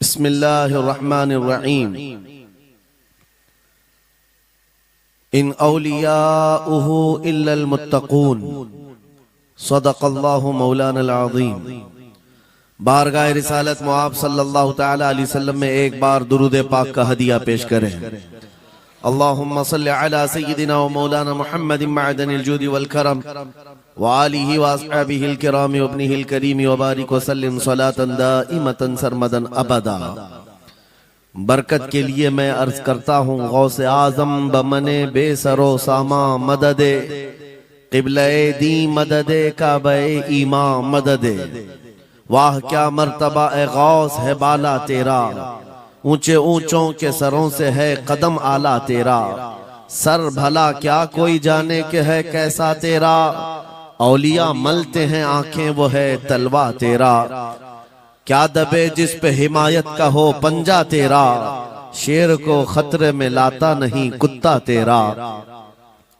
बिस्मिल्लाहिर्रहमानिर्रहीम। इन औलियाउहु इल्लल मुत्तकून। सदक़ल्लाहु मौलाना अज़ीम। बारगाह रिसालत मुआब सल्लल्लाहु तआला अलैहि वसल्लम में एक बार दुरूद पाक का हदिया पेश करें। अल्लाहुम्मा सल्लि अला सय्यिदिना व मौलाना मुहम्मदिन मअदनिल जूदि वल करम व आलिहि व अस्हाबिहिल किराम व इब्निहिल करीम व बारिक व सल्लिम सलातन दाइमतन सरमदन अबदा। बरकत के लिए मैं अर्ज करता हूँ गौसे आजम बमने बेसरो सामा मददे क़िबले दी मददे काबे ईमा मददे। वाह क्या मर्तबा ए गौस है बाला तेरा, ऊंचे ऊंचों के सरों से है कदम आला तेरा। सर भला क्या कोई जाने के है कैसा तेरा, औलिया मलते हैं आंखें वो है तलवा तेरा। क्या दबे जिस पे हिमायत का हो पंजा तेरा, शेर को खतरे में लाता नहीं कुत्ता तेरा।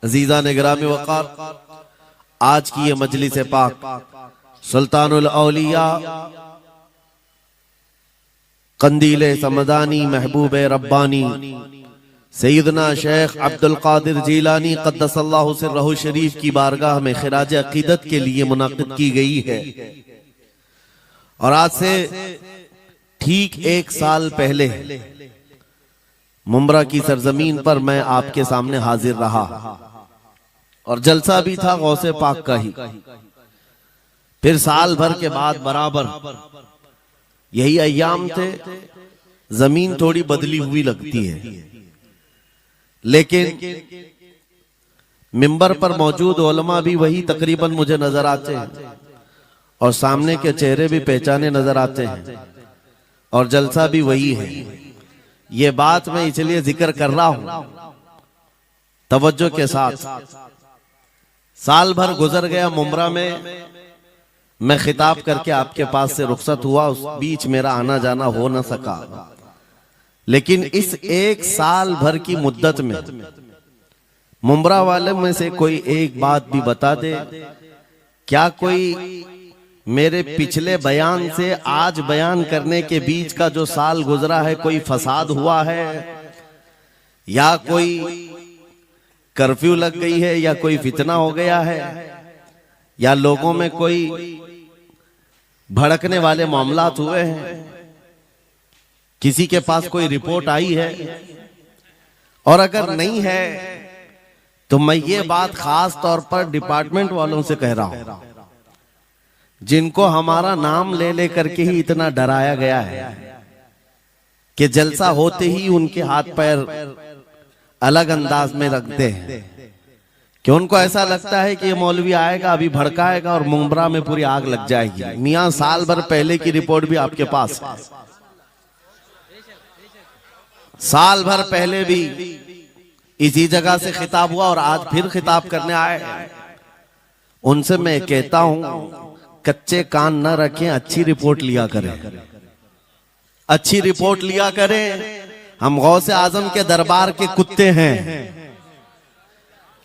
अजीजा ने गिरामी वक़ार, आज की ये मजलिस पाक सुल्तानुल औलिया कंदीले समदानी महबूब रब्बानी सैयदना शेख अब्दुल कादिर जीलानी क़द्दसल्लाहु सिर्रहु शरीफ की बारगाह में खिराज अकीदत के लिए मुनाक़िद की गई है। और आज से ठीक एक साल पहले मुंब्रा की सरजमीन पर मैं आपके सामने हाजिर रहा और जलसा भी था गौसे पाक का ही। फिर साल भर के बाद बराबर यही अय्याम थे। जमीन थोड़ी बदली हुई लगती है, लेकिन मिंबर पर मौजूद उलमा भी वही तकरीबन मुझे नजर आते हैं और सामने के चेहरे भी पहचाने नजर आते हैं और जलसा भी वही है। ये बात मैं इसलिए जिक्र कर रहा हूं तवज्जो के साथ। साल भर गुजर गया मुंब्रा में, मैं खिताब करके आपके पास से रुखसत हुआ, उस बीच मेरा आना जाना हो न सका। लेकिन इस एक साल भर की मुद्दत में मुंब्रा वाले में से कोई एक बात भी बता दे, क्या कोई मेरे पिछले बयान से आज बयान करने के बीच का जो साल गुजरा है कोई फसाद हुआ है, या कोई कर्फ्यू लग गई है, या कोई फितना हो गया है, या लोगों में कोई भड़कने वाले मामलात हुए हैं, किसी के पास कोई रिपोर्ट आई है? और अगर नहीं है तो मैं ये बात खास तौर पर डिपार्टमेंट वालों से कह रहा हूं, जिनको हमारा नाम ले लेकर के ही इतना डराया गया है कि जलसा होते ही उनके हाथ पैर अलग अंदाज में रखते हैं, कि उनको ऐसा लगता है कि ये मौलवी आएगा अभी भड़काएगा और मुंब्रा में पूरी आग लग जाएगी। मियां साल भर पहले की रिपोर्ट भी आपके पास है। साल भर पहले भी इसी जगह से खिताब हुआ और आज फिर खिताब करने आए। उनसे मैं कहता हूं कच्चे कान न रखें, अच्छी रिपोर्ट लिया करें, अच्छी रिपोर्ट लिया करें। हम गौसे आजम के दरबार के कुत्ते हैं।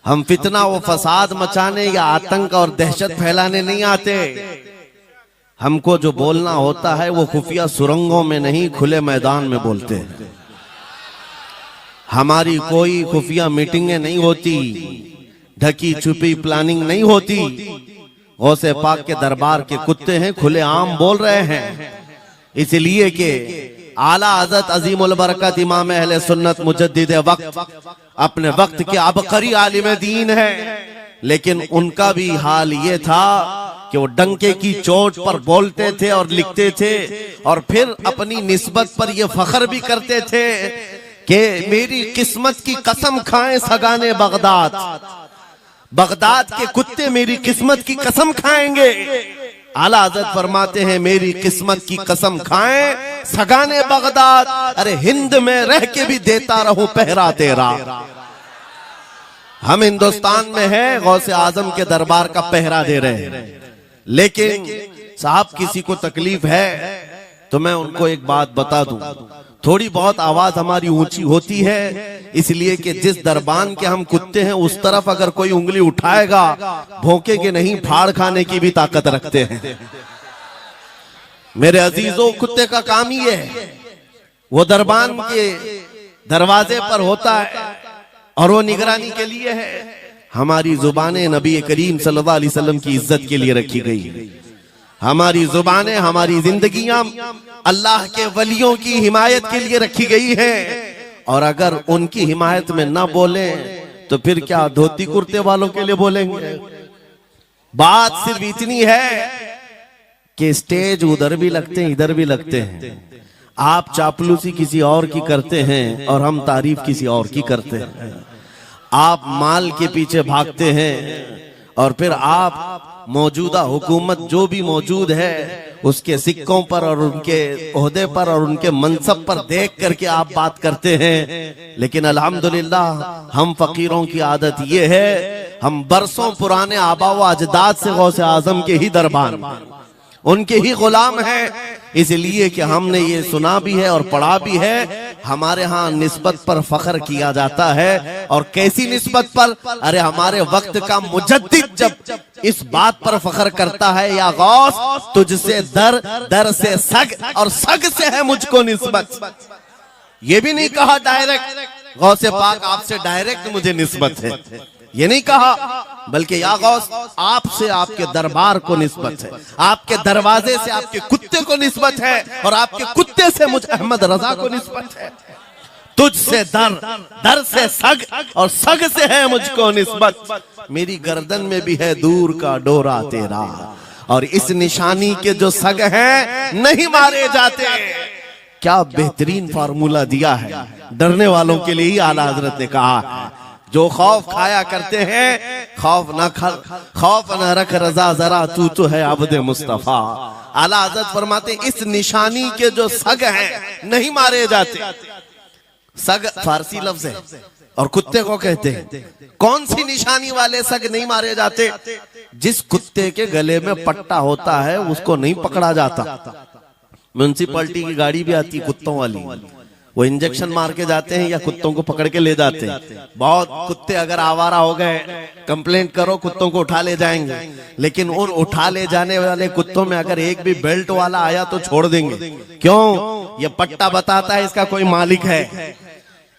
हम फितना व फसाद मचाने या आतंक और दहशत फैलाने नहीं आते। हमको जो बोलना होता है वो खुफिया सुरंगों में नहीं, खुले मैदान में बोलते हैं। हमारी कोई खुफिया मीटिंगें नहीं होती, ढकी छुपी प्लानिंग नहीं होती। गौसे पाक के दरबार के कुत्ते हैं, खुले आम बोल रहे हैं। इसलिए कि आला हज़रत अजीमुल बरकत इमाम अहले सुन्नत मुजद्दिद वक्त अपने वक्त के अबकरी आलिम दीन है, लेकिन उनका भी हाल ये था कि वो डंके की चोट पर बोलते थे और लिखते थे और फिर अपनी निस्बत पर ये फख्र भी करते थे कि मेरी किस्मत की कसम खाएं सगाने बगदाद, बगदाद के कुत्ते मेरी किस्मत की कसम खाएंगे। आला हज़रत फरमाते हैं मेरी किस्मत की कसम खाएं सगाने बगदाद, अरे हिंद में रह के भी देता रहूं पहरा तेरा। हम हिंदुस्तान में हैं, गौसे आजम के दरबार का पहरा दे रहे हैं। लेकिन साहब किसी को तकलीफ है तो मैं उनको एक बात बता दूं, थोड़ी बहुत आवाज हमारी ऊंची होती है इसलिए कि जिस दरबान के हम कुत्ते हैं उस तरफ अगर कोई उंगली उठाएगा भौंके के नहीं, फाड़ खाने की भी ताकत रखते हैं। मेरे अजीजों, कुत्ते का काम ही है वो दरबान के दरवाजे पर होता है और वो निगरानी के लिए है। हमारी जुबानें नबी करीम सल्लल्लाहु अलैहि वसल्लम की इज्जत के लिए रखी गई है। हमारी जुबानें, हमारी जिंदगियां अल्लाह के वलियों की हिमायत के लिए रखी गई है। और अगर उनकी हिमायत में ना बोले तो फिर क्या धोती कुर्ते वालों के लिए बोलेंगे? बात सिर्फ इतनी है कि स्टेज उधर भी लगते हैं, इधर भी लगते हैं। आप चापलूसी किसी और की करते हैं और हम तारीफ किसी और की करते हैं। आप माल के पीछे भागते हैं और फिर आप मौजूदा हुकूमत जो भी मौजूद है उसके सिक्कों पर और उनके ओहदे पर और उनके मनसब पर देख करके आप बात करते हैं। लेकिन अल्हम्दुलिल्लाह हम फकीरों की आदत ये है, हम बरसों पुराने आबा व अजदाद से गौसे आजम के ही दरबान, उनके ही गुलाम हैं। इसलिए कि हमने ये सुना भी है और पढ़ा भी है। हमारे यहाँ निस्बत पर फख्र किया जाता है। और कैसी निस्बत पर? अरे हमारे वक्त का मुजद्दिद जब इस बात पर फख्र करता है, या गौस तुझसे दर, दर से सग और सग से है मुझको निस्बत। ये भी नहीं कहा डायरेक्ट गौसे पाक आपसे डायरेक्ट मुझे निस्बत है, ये नहीं कहा, बल्कि या गौस आपसे आपके दरबार को निस्बत है, आपके दरवाजे से आपके कुत्ते को निस्बत है और आपके कुत्ते से मुझ अहमद रजा को निस्बत है। तुझसे दर, दर से सग और सग से है मुझको निस्बत। मेरी गर्दन में भी है दूर का डोरा तेरा, और इस निशानी के जो सग हैं नहीं मारे जाते। क्या बेहतरीन फार्मूला दिया है डरने वालों के लिए ही आला हजरत ने कहा है। जो खौफ खाया करते हैं, खौफ न रख रजा जरा तू तो है अब्दे मुस्तफा। आला हज़रत फरमाते इस निशानी के जो सग हैं नहीं मारे जाते। सग फारसी लफ्ज है और कुत्ते को कहते हैं। कौन सी निशानी वाले सग नहीं मारे जाते? जिस कुत्ते के गले में पट्टा होता है उसको नहीं पकड़ा जाता। म्युनिसिपैलिटी की गाड़ी भी आती है कुत्तों वाली, वो इंजेक्शन मार के जाते हैं या कुत्तों को पकड़ के ले जाते हैं। बहुत कुत्ते अगर आवारा हो गए, कंप्लेंट करो, कुत्तों को उठा ले जाएंगे। लेकिन उन उठा ले जाने वाले कुत्तों में अगर एक भी बेल्ट वाला आया तो छोड़ देंगे। क्यों? ये पट्टा बताता है इसका कोई मालिक है,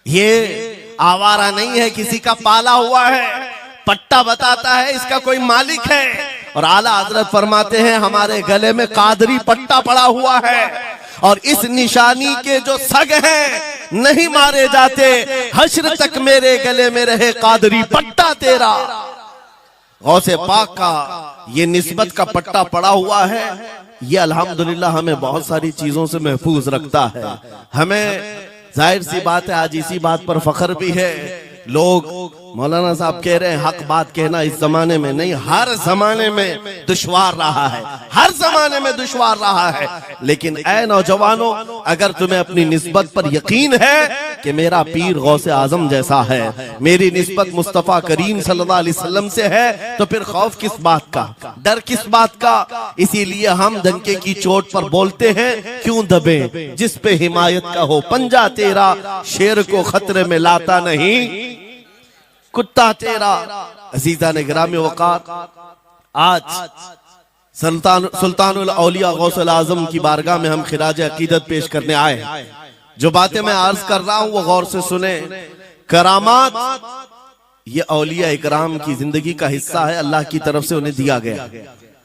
ये आवारा नहीं है, किसी का पाला हुआ है। पट्टा बताता है इसका कोई मालिक है। और आला हजरत फरमाते हैं हमारे गले में कादरी पट्टा पड़ा हुआ है और इस निशानी के जो सग हैं नहीं मारे जाते। हश्र तक मेरे गले में रहे कादरी पट्टा तेरा। गौसे पाक का ये निस्बत का पट्टा पड़ा हुआ है। ये अल्हम्दुलिल्लाह हमें बहुत सारी चीजों से महफूज रखता है। हमें जाहिर सी बात है आज इसी बात पर फख्र भी है। लोग मौलाना साहब कह रहे हैं हक बात कहना इस जमाने में नहीं, हर जमाने में दुश्वार रहा है, हर जमाने में दुश्वार रहा है। लेकिन ऐ नौजवानों, अगर तुम्हें अपनी निस्बत पर यकीन है कि मेरा पीर गौसे आजम जैसा है, मेरी निस्बत मुस्तफा करीम सल्लल्लाहु अलैहि वसल्लम से है, तो फिर खौफ किस बात का, डर किस बात का? इसीलिए हम डंके की चोट पर बोलते हैं, क्यों दबे जिस पे हिमायत का हो पंजा तेरा, शेर को खतरे में लाता नहीं कुत्ता तेरा। अजीजा ने गिरामी वक़ार, आज सुल्तानुल औलिया गौसुल आजम की बारगाह में हम खिराज अकीदत पेश करने आए। जो बातें मैं अर्ज कर रहा हूं वो गौर से सुने। करामात ये औलिया इकराम की जिंदगी का हिस्सा है, अल्लाह की तरफ से उन्हें दिया गया।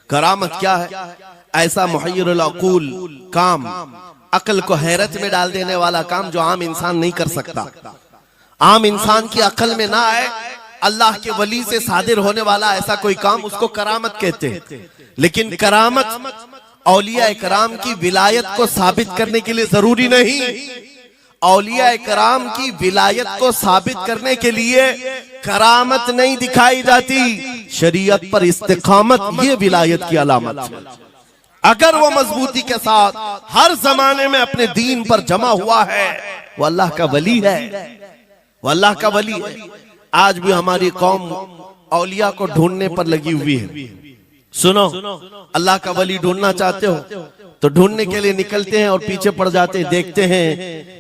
करामत क्या है? ऐसा मुहय्यरुल अक़ूल काम, अक्ल को हैरत में डाल देने वाला काम जो आम इंसान नहीं कर सकता, आम इंसान की अकल में ना आए। अल्लाह के वली से सादिर होने वाला ऐसा कोई काम, उसको करामत कहते हैं। लेकिन करामत औलिया इकराम की विलायत को साबित करने के लिए जरूरी नहीं। औलिया इकराम की विलायत को साबित करने के लिए करामत नहीं दिखाई जाती, शरीयत पर इस्तिकामत ये विलायत की अलामत है। अगर वो मजबूती के साथ हर जमाने में अपने दीन पर जमा हुआ है, वो अल्लाह का वली है, वो अल्लाह का वली है। आज भी हमारी कौम औलिया को ढूंढने पर लगी हुई है। सुनो, अल्लाह का वली ढूंढना चाहते हो तो ढूंढने के लिए निकलते हैं और पीछे पड़ जाते हैं, देखते हैं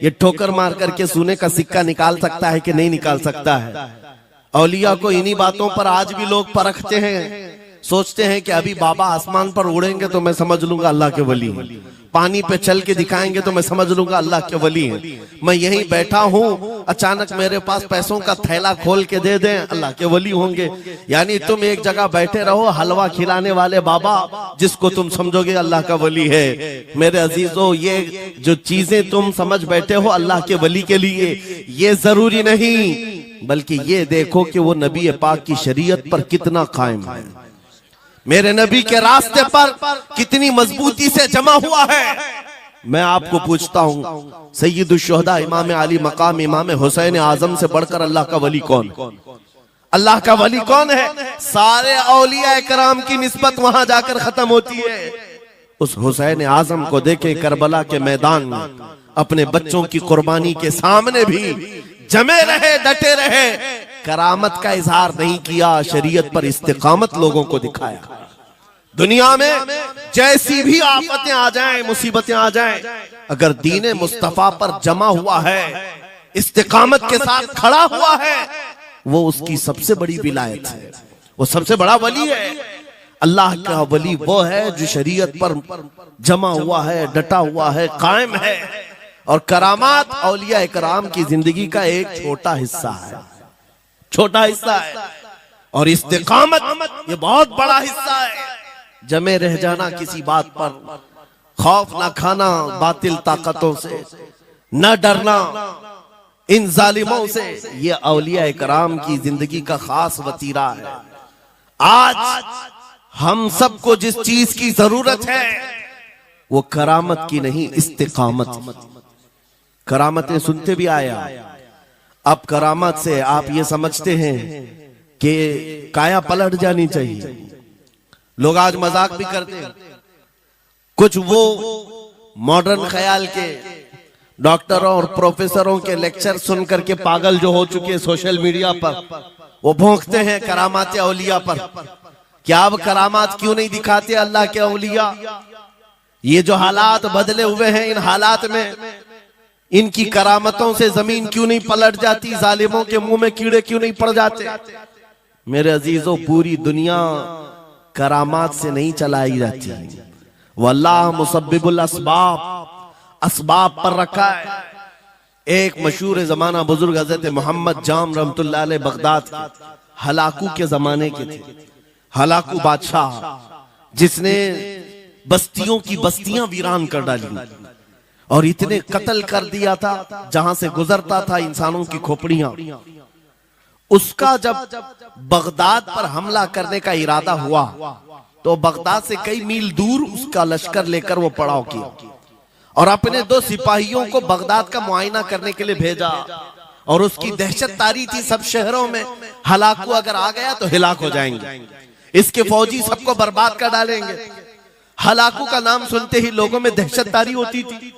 ये ठोकर मार करके सोने का सिक्का निकाल सकता है कि नहीं निकाल सकता है। औलिया को इन्हीं बातों पर आज भी लोग परखते हैं। सोचते हैं कि अभी बाबा आसमान पर उड़ेंगे तो मैं समझ लूंगा अल्लाह के वली हैं, पानी पे चल के दिखाएंगे तो मैं समझ लूंगा अल्लाह के वली हैं, मैं यहीं बैठा हूं अचानक मेरे पास पैसों का थैला खोल के दे दें अल्लाह के वली होंगे। यानी तुम एक जगह बैठे रहो, हलवा खिलाने वाले बाबा जिसको तुम समझोगे अल्लाह का वली है। मेरे अजीजों, ये जो चीजें तुम समझ बैठे हो अल्लाह के वली के लिए, ये जरूरी नहीं, बल्कि ये देखो कि वो नबी पाक की शरीयत पर कितना कायम है, मेरे नबी के रास्ते पर कितनी मजबूती से जमा हुआ है। मैं आपको पूछता हूँ, सैयदुल शुहदा इमाम अली मकाम इमाम हुसैन आजम से बढ़कर अल्लाह का वली कौन? अल्लाह का वली कौन है? सारे औलिया कराम की निस्बत वहां जाकर खत्म होती है। उस हुसैन आजम को देखे करबला के मैदान में अपने बच्चों की कुर्बानी के सामने भी जमे रहे, डटे रहे, करामत का इजहार नहीं किया, शरीयत पर इस्तिकामत लोगों को दिखाया। दुनिया में जैसी भी आफतें आ जाएं, मुसीबतें आ जाएं, अगर दीन मुस्तफा पर जमा हुआ है, इस्तिकामत के साथ खड़ा हुआ है, वो उसकी सबसे बड़ी विलायत है, वो सबसे बड़ा वली है। अल्लाह का वली वो है जो शरीयत पर जमा हुआ है, डटा हुआ है, कायम है। और करामात औलिया इकराम की जिंदगी का एक छोटा हिस्सा है, छोटा हिस्सा है, और इस्तिकामत ये बहुत बड़ा हिस्सा है। जमे रह जाना किसी बात पर, खौफ ना खाना बातिल ताकतों से, न डरना इन जालिमों से, ये औलिया इकराम की जिंदगी का खास वतीरा है। आज हम सबको जिस चीज की जरूरत है वो करामत की नहीं, इस्तिकामत। करामतें सुनते भी आया, अब करामत से आप ये समझते हैं कि काया पलट जानी चाहिए। लोग आज मजाक भी करते हैं, कुछ वो मॉडर्न ख्याल के डॉक्टरों और प्रोफेसरों के लेक्चर सुन करके पागल जो हो चुके सोशल मीडिया पर, वो भौंकते हैं करामात औलिया पर। क्या अब करामात क्यों नहीं दिखाते अल्लाह के औलिया? ये जो हालात बदले हुए हैं, इन हालात में इनकी करामतों से जमीन क्यों नहीं पलट जाती, जालिमों के मुंह में कीड़े क्यों नहीं पड़ जाते? मेरे अजीजों, पूरी दुनिया करामात से नहीं चलाई जाती, वल्लाह मुसब्बिबुल अस्बाब, अस्बाब पर रखा है। एक मशहूर जमाना बुजुर्ग हजरत मोहम्मद जाम रहमतुल्लाह अलैह बगदाद के, हलाकू के जमाने के थे, हलाकू बादशाह जिसने बस्तियों की बस्तियां वीरान कर डाली और इतने कत्ल कर दिया था, जहां से गुजरता था इंसानों की खोपड़ियां। उसका जब बगदाद पर हमला करने का इरादा हुआ तो बगदाद से कई मील दूर उसका लश्कर लेकर वो पड़ाव किया और अपने 2 सिपाहियों को बगदाद का मुआयना करने के लिए भेजा। और उसकी दहशत तारी थी सब शहरों में, हलाकू अगर आ गया तो हिलाक हो जाएंगे, इसके फौजी सबको बर्बाद कर डालेंगे। हलाकू का नाम सुनते ही लोगों में दहशत तारी होती थी।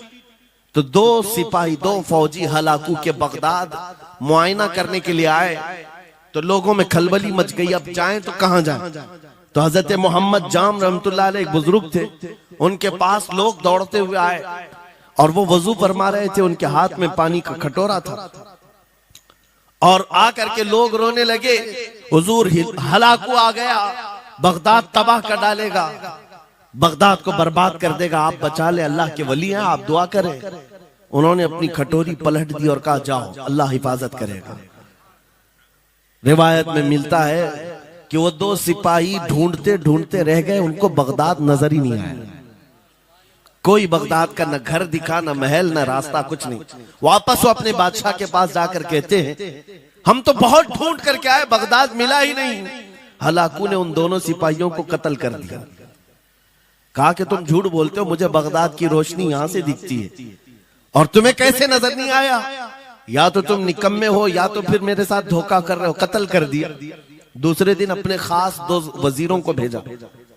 तो 2 सिपाही 2 फौजी हलाकू के बगदाद मुआयना करने के लिए आए तो लोगों में खलबली मच गई, अब जाएं तो कहां जाएं? तो हजरत मोहम्मद जाम रहमतुल्लाह अलैह एक बुजुर्ग थे, उनके पास लोग दौड़ते हुए आए और वो वजू फरमा रहे थे, उनके हाथ में पानी का कटोरा था और आकर के लोग रोने लगे, हुजूर हलाकू आ गया, बगदाद तबाह कर डालेगा, बगदाद को बर्बाद कर देगा, आप बचा ले, अल्लाह के वली हैं, आप दुआ करें। उन्होंने अपनी खटोरी पलट दी और कहा जाओ, अल्लाह हिफाजत करेगा। रिवायत में मिलता है कि वो 2 सिपाही ढूंढते ढूंढते रह गए, उनको बगदाद नजर ही नहीं आया। कोई बगदाद का न घर दिखा, न महल, न रास्ता, कुछ नहीं। वापस वो अपने बादशाह के पास जाकर कहते हैं, हम तो बहुत ढूंढ करके आए, बगदाद मिला ही नहीं। हलाकू ने उन दोनों सिपाहियों को कत्ल कर दिया। कहा कि तुम झूठ बोलते हो, मुझे बगदाद की रोशनी यहां से दिखती है और तुम्हें कैसे नजर नहीं आया? या तो तुम निकम्मे हो या तो फिर मेरे साथ धोखा कर रहे हो, कत्ल कर दिया। दूसरे दिन अपने खास 2 वजीरों को भेजा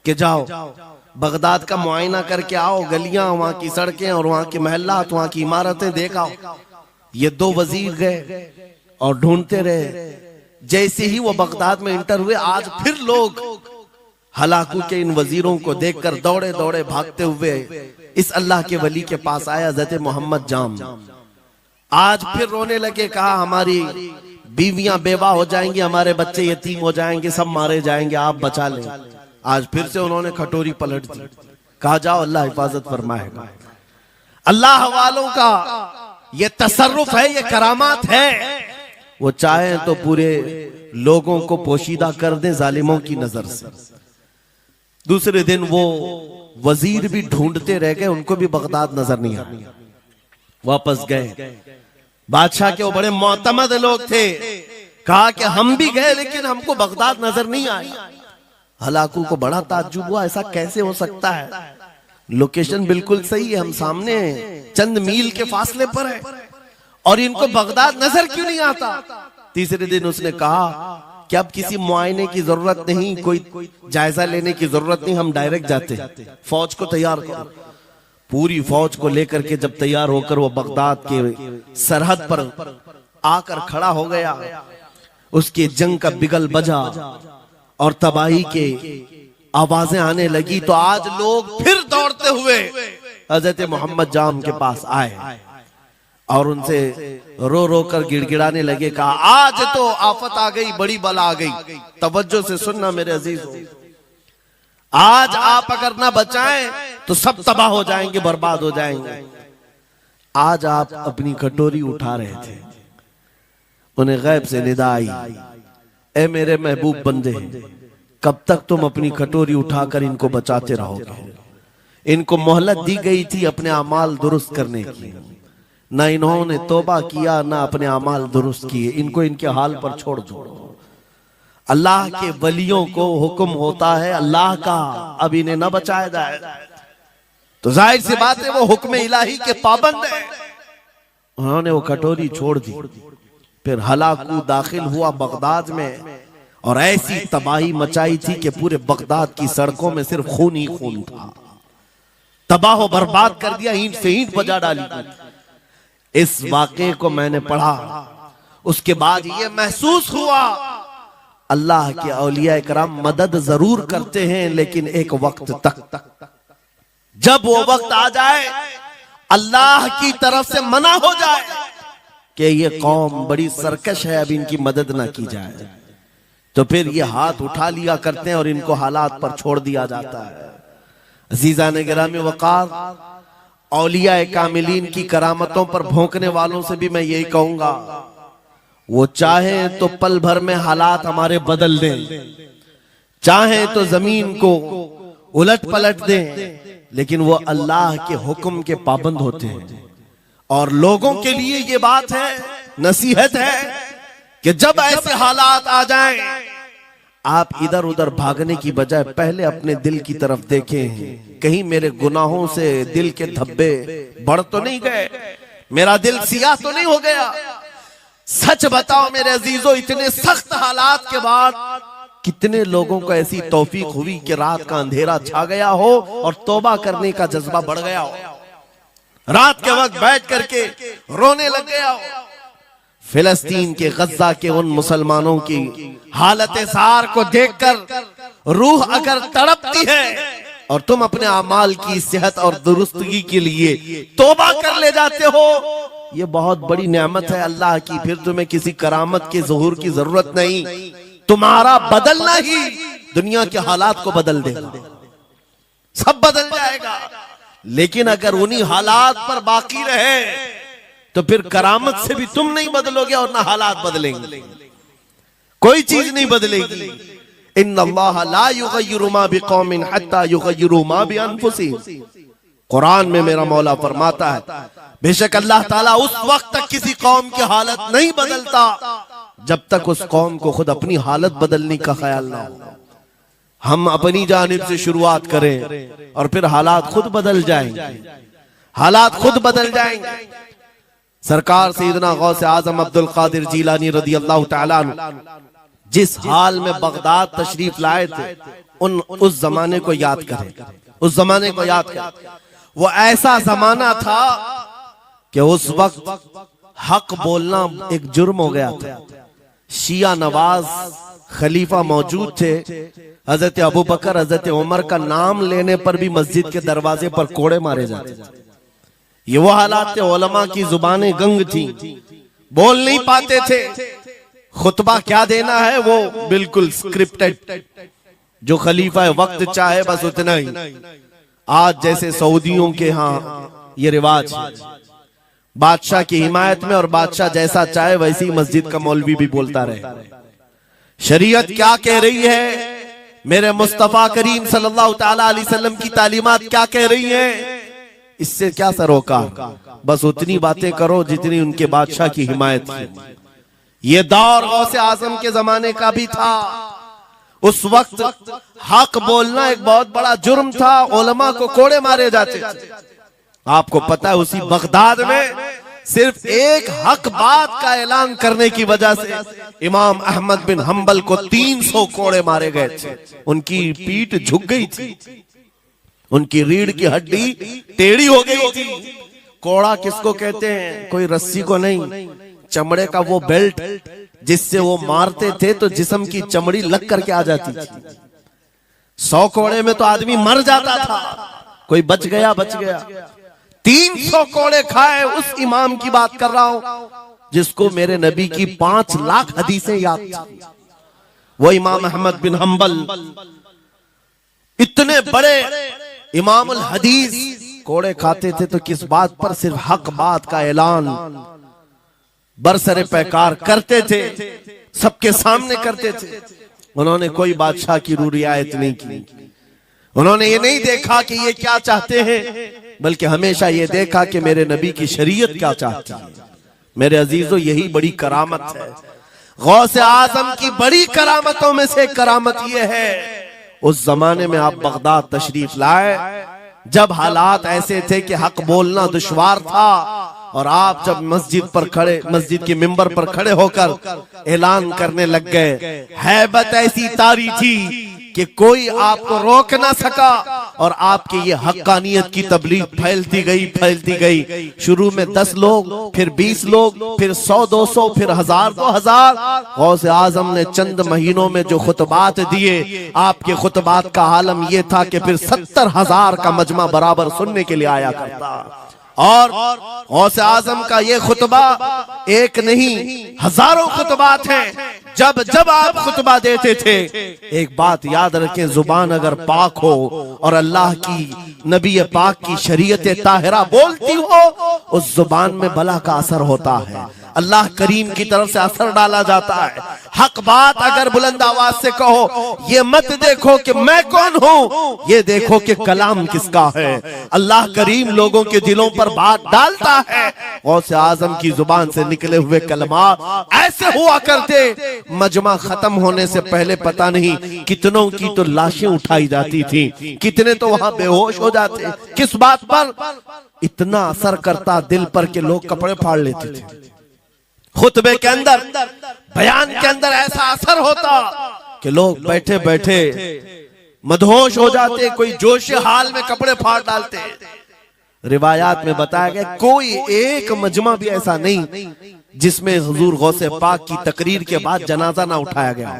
कि जाओ बगदाद का मुआयना करके आओ, गलियां, वहां की सड़कें और वहां के महल्लात, वहां की इमारतें देख आओ। ये 2 वजीर गए और ढूंढते रहे। जैसे ही वो बगदाद में इंटर हुए, आज फिर लोग हलाकू के इन वजीरों को देखकर दौड़े दौड़े भागते हुए इस अल्लाह के वली के पास आया, हज़रत मोहम्मद जाम। आज फिर रोने लगे, कहा हमारी बीवियां बेवा हो जाएंगी, हमारे बच्चे यतीम हो जाएंगे, सब मारे जाएंगे, आप बचा लें। आज फिर से उन्होंने खटोरी पलट दी, कहा जाओ अल्लाह हिफाजत फरमाएगा। अल्लाह वालों का ये तसर्रुफ है, ये करामात है। वो चाहे तो पूरे लोगों को पोशीदा कर दे जालिमों की नजर से। दूसरे दिन वो वजीर भी ढूंढते रह गए, उनको भी बगदाद नजर नहीं आया। वापस गए, बादशाह के वो बड़े मोतमद लोग थे, कहा कि हम भी गए लेकिन हमको बगदाद नजर नहीं आया। हलाकू को बड़ा ताज्जुब हुआ, ऐसा कैसे हो सकता है, लोकेशन बिल्कुल सही है, हम सामने चंद मील के फासले पर है और इनको बगदाद नजर क्यों नहीं आता। तीसरे दिन उसने कहा कि अब किसी मुआयने की जरूरत नहीं, कोई जायजा लेने की जरूरत नहीं, हम डायरेक्ट जाते हैं, फौज को तैयार करो। पूरी फौज को लेकर के जब तैयार होकर वो बगदाद के सरहद पर आकर खड़ा हो गया, उसके जंग का बिगल बजा और तबाही के आवाजें आने लगी, तो आज लोग फिर दौड़ते हुए हजरत मोहम्मद जाम के पास आए और उनसे रो रो कर गिड़गिड़ाने लगे, कहा आज तो आफत आ गई, बड़ी बला आ गई। तवज्जो से सुनना मेरे अजीज, आज आप अगर ना बचाएं तो सब तबाह हो जाएंगे, बर्बाद हो जाएंगे। आज आप अपनी कटोरी उठा रहे थे, उन्हें गैब से निदा आई, ए मेरे महबूब बंदे, कब तक तुम अपनी कटोरी उठाकर इनको बचाते रहोगे। इनको मोहलत दी गई थी अपने अमाल दुरुस्त करने की, ना इन्होंने तौबा किया ना अपने अमाल दुरुस्त किए, इनको इनके हाल पर छोड़ दो। अल्लाह के वलियों को हुक्म होता है अल्लाह का, अब इन्हें न बचाया जाए तो जाहिर सी बात है वो हुक्म इलाही के पाबंद है। उन्होंने वो कटोरी छोड़ दी। फिर हलाकू दाखिल हुआ बगदाद में और ऐसी तबाही मचाई थी कि पूरे बगदाद की सड़कों में सिर्फ खून ही खून था, तबाह बर्बाद कर दिया, ईंट से ईंट बजा डाली। इस वाक़े को मैंने पढ़ा, उसके बाद ये महसूस हुआ अल्लाह के औलिया कराम मदद जरूर करते हैं, लेकिन एक वक्त तक, जब वो वक्त आ जाए अल्लाह की तरफ से मना हो जाए कि ये कौम बड़ी सरकश है, अब इनकी मदद ना की जाए, तो फिर ये हाथ उठा लिया करते हैं और इनको हालात पर छोड़ दिया जाता है। अजीज़ान गिरामी वक़ार, औलिया कामिलीन की करामतों पर भौंकने वालों से भी मैं यही कहूंगा, वो चाहे तो पल भर में हालात हमारे बदल दें, चाहे तो जमीन को उलट पलट दें, लेकिन वो अल्लाह के हुक्म के पाबंद होते हैं। और लोगों के लिए ये बात है, नसीहत है कि जब ऐसे हालात आ जाएं, आप इधर उधर भागने की बजाय पहले अपने दिल की तरफ देखें, कहीं मेरे गुनाहों से दिल के धब्बे बढ़ तो नहीं गए, मेरा दिल सियाह तो नहीं हो गया। सच बताओ मेरे अजीजों, इतने सख्त हालात के बाद कितने लोगों को ऐसी तौफीक हुई कि रात का अंधेरा छा गया हो और तौबा करने का जज्बा बढ़ गया हो, रात के वक्त बैठ करके रोने लग गया हो। फिलिस्तीन के गज्जा के उन मुसलमानों की हालत सार को देखकर रूह अगर तड़पती है और तुम अपने अमाल की सेहत और दुरुस्तगी के लिए तौबा कर ले जाते हो, ये बहुत बड़ी नेमत है अल्लाह की। फिर तुम्हें किसी करामत के ज़ुहूर की जरूरत नहीं, तुम्हारा बदलना ही दुनिया के हालात को बदल देगा, सब बदल जाएगा। लेकिन अगर उन्हीं हालात पर बाकी रहे तो फिर करामत से भी तुम नहीं बदलोगे और ना हालात बदलेंगे, कोई चीज नहीं बदलेगी। इन्नल्लाह ला युगय्यिरु मा बिकौमिन हत्ता युगय्यिरु मा बिअनफुसिहिम। कुरान में मेरा मौला फरमाता है, बेशक अल्लाह ताला उस वक्त तक किसी कौम की हालत नहीं बदलता जब तक उस कौम को खुद अपनी हालत बदलने का ख्याल ना हो। हम अपनी जानिब से शुरुआत करें और फिर हालात खुद बदल जाएंगे, हालात खुद बदल जाएंगे। सरकार सैयदना गौसे आजम अब्दुल कादिर जीलानी रदी अल्लाह तआला अन्हु जिस हाल में बगदाद तशरीफ लाए थे, उस जमाने को याद करें, उस जमाने को याद करें। वो ऐसा जमाना था कि उस वक्त हक बोलना एक जुर्म हो गया था। शिया नवाज खलीफा मौजूद थे, हजरत अबू बकर, हजरत उमर का नाम लेने पर भी मस्जिद के दरवाजे पर कोड़े मारे जाते थे। ये वो हालात थे, उलमा की जुबानें गंग थी, बोल नहीं पाते थे, खुतबा क्या देना है वो बिल्कुल स्क्रिप्टेड, जो खलीफा वक्त चाहे बस उतना ही। आज जैसे सऊदियों के यहाँ ये रिवाज है, बादशाह की हिमायत में और बादशाह जैसा चाहे वैसी मस्जिद का मौलवी भी बोलता रहे। शरीयत क्या कह रही है, मेरे मुस्तफा करीम सल्लल्लाहु ताला अलैहि वसल्लम की तालीमात क्या कह रही है, इससे क्या सरोकार। बस उतनी बातें करो जितनी उनके बादशाह की हिमायत की। ये दौर गौसे आजम के जमाने का भी था। उस वक्त हक बोलना एक बहुत बड़ा जुर्म था, उलमा को कोड़े मारे जाते थे। आपको पता है उसी बगदाद में सिर्फ एक हक बात का ऐलान करने की वजह से इमाम अहमद बिन हंबल को 300 कोड़े मारे गए थे। उनकी पीठ झुक गई थी, उनकी रीढ़ की हड्डी टेढ़ी हो गई थी। कोड़ा किसको कहते हैं, कोई रस्सी को नहीं, चमड़े का वो बेल्ट जिससे वो मारते थे तो जिस्म की चमड़ी लग करके आ जाती थी। 100 कोड़े में तो आदमी मर जाता था, कोई बच गया। 300 कोड़े खाए उस इमाम की बात कर रहा हूं जिसको मेरे नबी की 5 लाख हदीसें याद थी। वो इमाम अहमद बिन हंबल इतने बड़े इमामुल हदीस कोड़े खाते थे तो किस बात पर, सिर्फ हक बात का ऐलान बरसरे पैकार करते थे, सबके सामने करते थे। उन्होंने कोई बादशाह की रियायत नहीं की, उन्होंने ये नहीं देखा कि ये क्या चाहते हैं, बल्कि हमेशा ये देखा कि मेरे नबी की शरीयत क्या चाहती है। मेरे अजीजों, यही बड़ी करामत है। गौसे आजम की बड़ी करामतों में से करामत ये है, उस जमाने में आप बगदाद तशरीफ लाए जब हालात ऐसे थे कि हक बोलना दुश्वार था, और आप जब मस्जिद के मिंबर पर खड़े होकर ऐलान करने लग गए, हैबत ऐसी तारी थी कि कोई आपको रोक ना सका, और आपकी ये हक्कानियत की तबलीग फैलती गई। शुरू में 10 लोग, फिर 20 लोग, फिर 100-200, फिर 1000-2000। गौसे आजम ने चंद महीनों में जो खुतबात दिए, आपके खुतबात का आलम यह था कि फिर 70,000 का मजमा बराबर सुनने के लिए आया करता। और गौसे आजम का ये खुतबा एक नहीं, हजारों खुतबात हैं। जब जब आप खुतबा देते थे, एक बात याद रखें, जुबान अगर पाक हो और अल्लाह की नबी पाक की शरीयत ताहिरा बोलती हो, उस जुबान में बला का असर होता है, अल्लाह करीम की तरफ से असर डाला जाता है। हक बात अगर बुलंद आवाज से कहो, ये मत देखो कि मैं कौन हूं, ये देखो कि कलाम किसका है। अल्लाह करीम लोगों के दिलों पर बात डालता है। गौसे आजम की जुबान से निकले हुए कलमात ऐसे हुआ करते, मजमा खत्म होने से पहले पता नहीं कितनों की तो लाशें उठाई जाती थी, कितने तो वहां बेहोश हो जाते। किस बात पर? इतना असर करता दिल पर कि लोग कपड़े फाड़ लेते थे। खुतबे के अंदर, बयान के अंदर ऐसा असर होता कि लोग बैठे बैठे मदहोश हो जाते, कोई जोश हाल में कपड़े फाड़ डालते। रिवायात में बताया गया कोई एक मजमा भी ऐसा नहीं जिसमें हुजूर गौसे पाक की तकरीर के बाद जनाजा ना उठाया गया।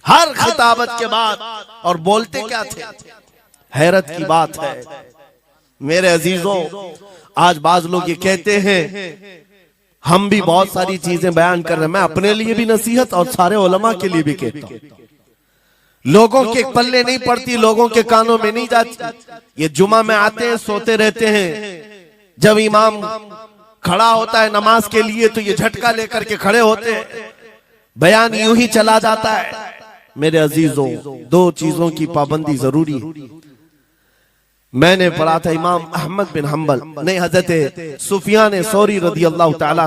हर खिताबत के बाद, और बोलते क्या थे, हैरत की बात है मेरे अजीजों। आज बाज लोग ये कहते हैं हम भी बहुत सारी चीजें बयान कर रहे हैं, मैं अपने लिए भी नसीहत और सारे उलमा के लिए भी कहता हूं, लोगों के पल्ले नहीं पड़ती, लोगों के कानों में नहीं जाती। ये जुमा में आते हैं, सोते रहते हैं, जब इमाम खड़ा होता है नमाज के लिए तो ये झटका लेकर के खड़े होते हैं, बयान यूं ही चला जाता है। मेरे अजीजों, 2 चीजों की पाबंदी जरूरी है। मैंने पढ़ा था इमाम अहमद बिन हंबल नहीं, हजरत सुफियान सौरी रदी अल्लाह ताला,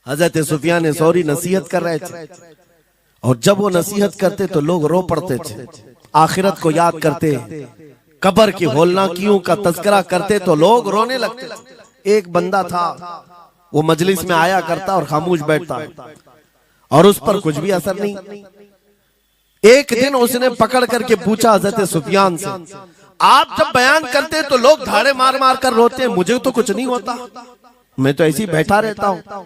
हजरत सुफियान सौरी नसीहत कर रहे थे, और जब वो नसीहत करते तो लोग रो पड़ते थे, आखिरत को याद करते, कब्र की होलनाकियों का तज़किरा करते तो लोग रोने लगते थे। एक बंदा था, वो मजलिस में आया करता और खामोश बैठता, और उस पर कुछ भी असर नहीं। एक दिन उसने पकड़ करके पूछा हजरत सुफियान से, आप जब बयान करते तो लोग धाड़े मार मार कर रोते हैं, मुझे तो कुछ नहीं होता, मैं तो ऐसे ही बैठा रहता हूं।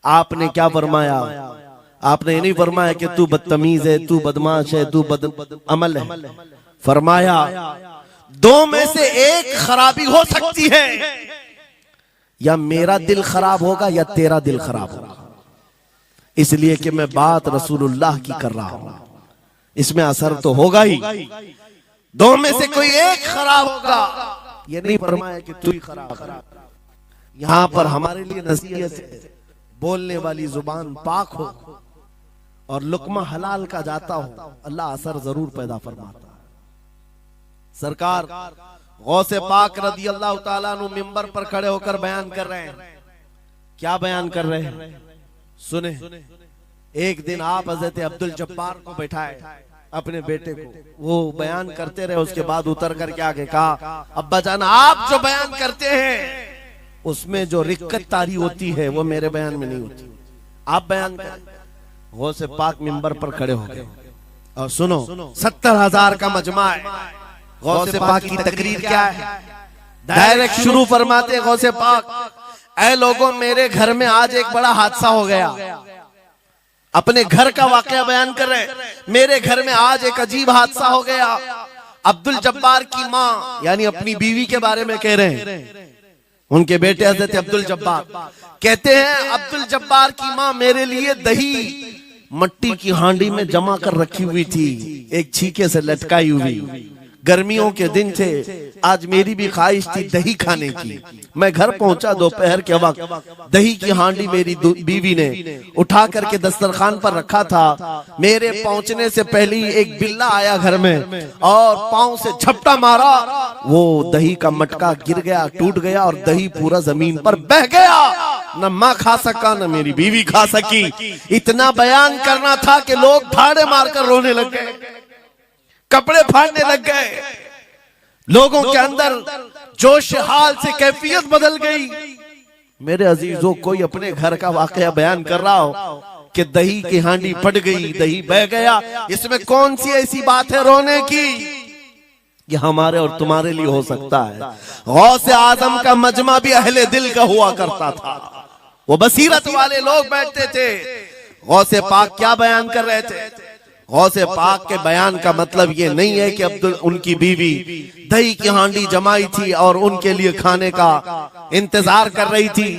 आपने क्या फरमाया? आपने ये नहीं फरमाया कि तू बदतमीज है, तू बदमाश है, तू बदअमल है। फरमाया 2 में से एक खराबी हो सकती है, या मेरा दिल खराब होगा या तेरा दिल खराब होगा, इसलिए कि मैं बात रसूलुल्लाह की कर रहा हूं। इसमें असर तो होगा ही। दो में से कोई एक खराब होगा, ये नहीं फरमाया कि तू ही खराब। यहां पर हमारे लिए नसीहत है, बोलने वाली जुबान पाक हो और लुकमा हलाल का जाता हो, अल्लाह असर जरूर पैदा फरमाता है। सरकार गौसे पाक रदी अल्लाह ताला अन्हु मिंबर पर खड़े होकर बयान कर रहे हैं। क्या बयान कर रहे हैं सुने। एक दिन आप हजरत अब्दुल जब्बार को बैठाए अपने बेटे को, वो बयान करते रहे, उसके बाद उतर कर के आगे कहा, अब्बा जान आप जो बयान करते हैं उसमें जो रिक्कत तारी होती है वो मेरे बयान में नहीं होती, आप बयान करें। गौसे पाक मिंबर पर खड़े हो गए और सुनो, 70,000 का मजमा है। गौसे पाक की तकरीर क्या है, डायरेक्ट शुरू फरमाते गौसे पाक, ऐ लोगों मेरे घर में आज एक बड़ा हादसा हो गया। अपने घर का वाकया बयान कर रहे, मेरे घर में आज एक अजीब हादसा हो गया। अब्दुल जब्बार की माँ यानी अपनी बीवी के बारे में कह रहे हैं, उनके बेटे हजरत अब्दुल जब्बार कहते हैं, अब्दुल जब्बार की माँ मेरे लिए दही मट्टी की हांडी में जमा कर रखी हुई थी, एक छीके से लटकाई हुई। गर्मियों के दिन थे, आज मेरी भी ख्वाहिश थी दही खाने की। मैं घर पहुंचा दोपहर के वक्त, दही की हांडी मेरी बीवी ने उठा करके दस्तरखान पर रखा था। मेरे पहुंचने से पहले ही एक बिल्ला आया घर में और पांव से झपटा मारा, वो दही का मटका गिर गया, टूट गया और दही पूरा जमीन पर बह गया। न माँ खा सका न मेरी बीवी खा सकी। इतना बयान करना था कि लोग ठाड़े मारकर रोने लग गए, कपड़े फाड़ने लग गए, लोगों के अंदर जोश हाल से कैफियत बदल गई। मेरे अजीजों, कोई अपने घर का वाकया बयान कर रहा हो कि दही की हांडी फट गई, दही बह गया, इसमें कौन सी ऐसी बात है रोने की। ये हमारे और तुम्हारे लिए हो सकता है। गौसे आजम का मजमा भी अहले दिल का हुआ करता था, वो बसीरत वाले लोग बैठते थे। गौसे पाक क्या बयान कर रहे थे, गौसे पाक के बयान का मतलब ये नहीं है कि अब्दुल उनकी बीवी दही की हांडी जमाई थी और उनके लिए खाने का इंतजार कर रही थी।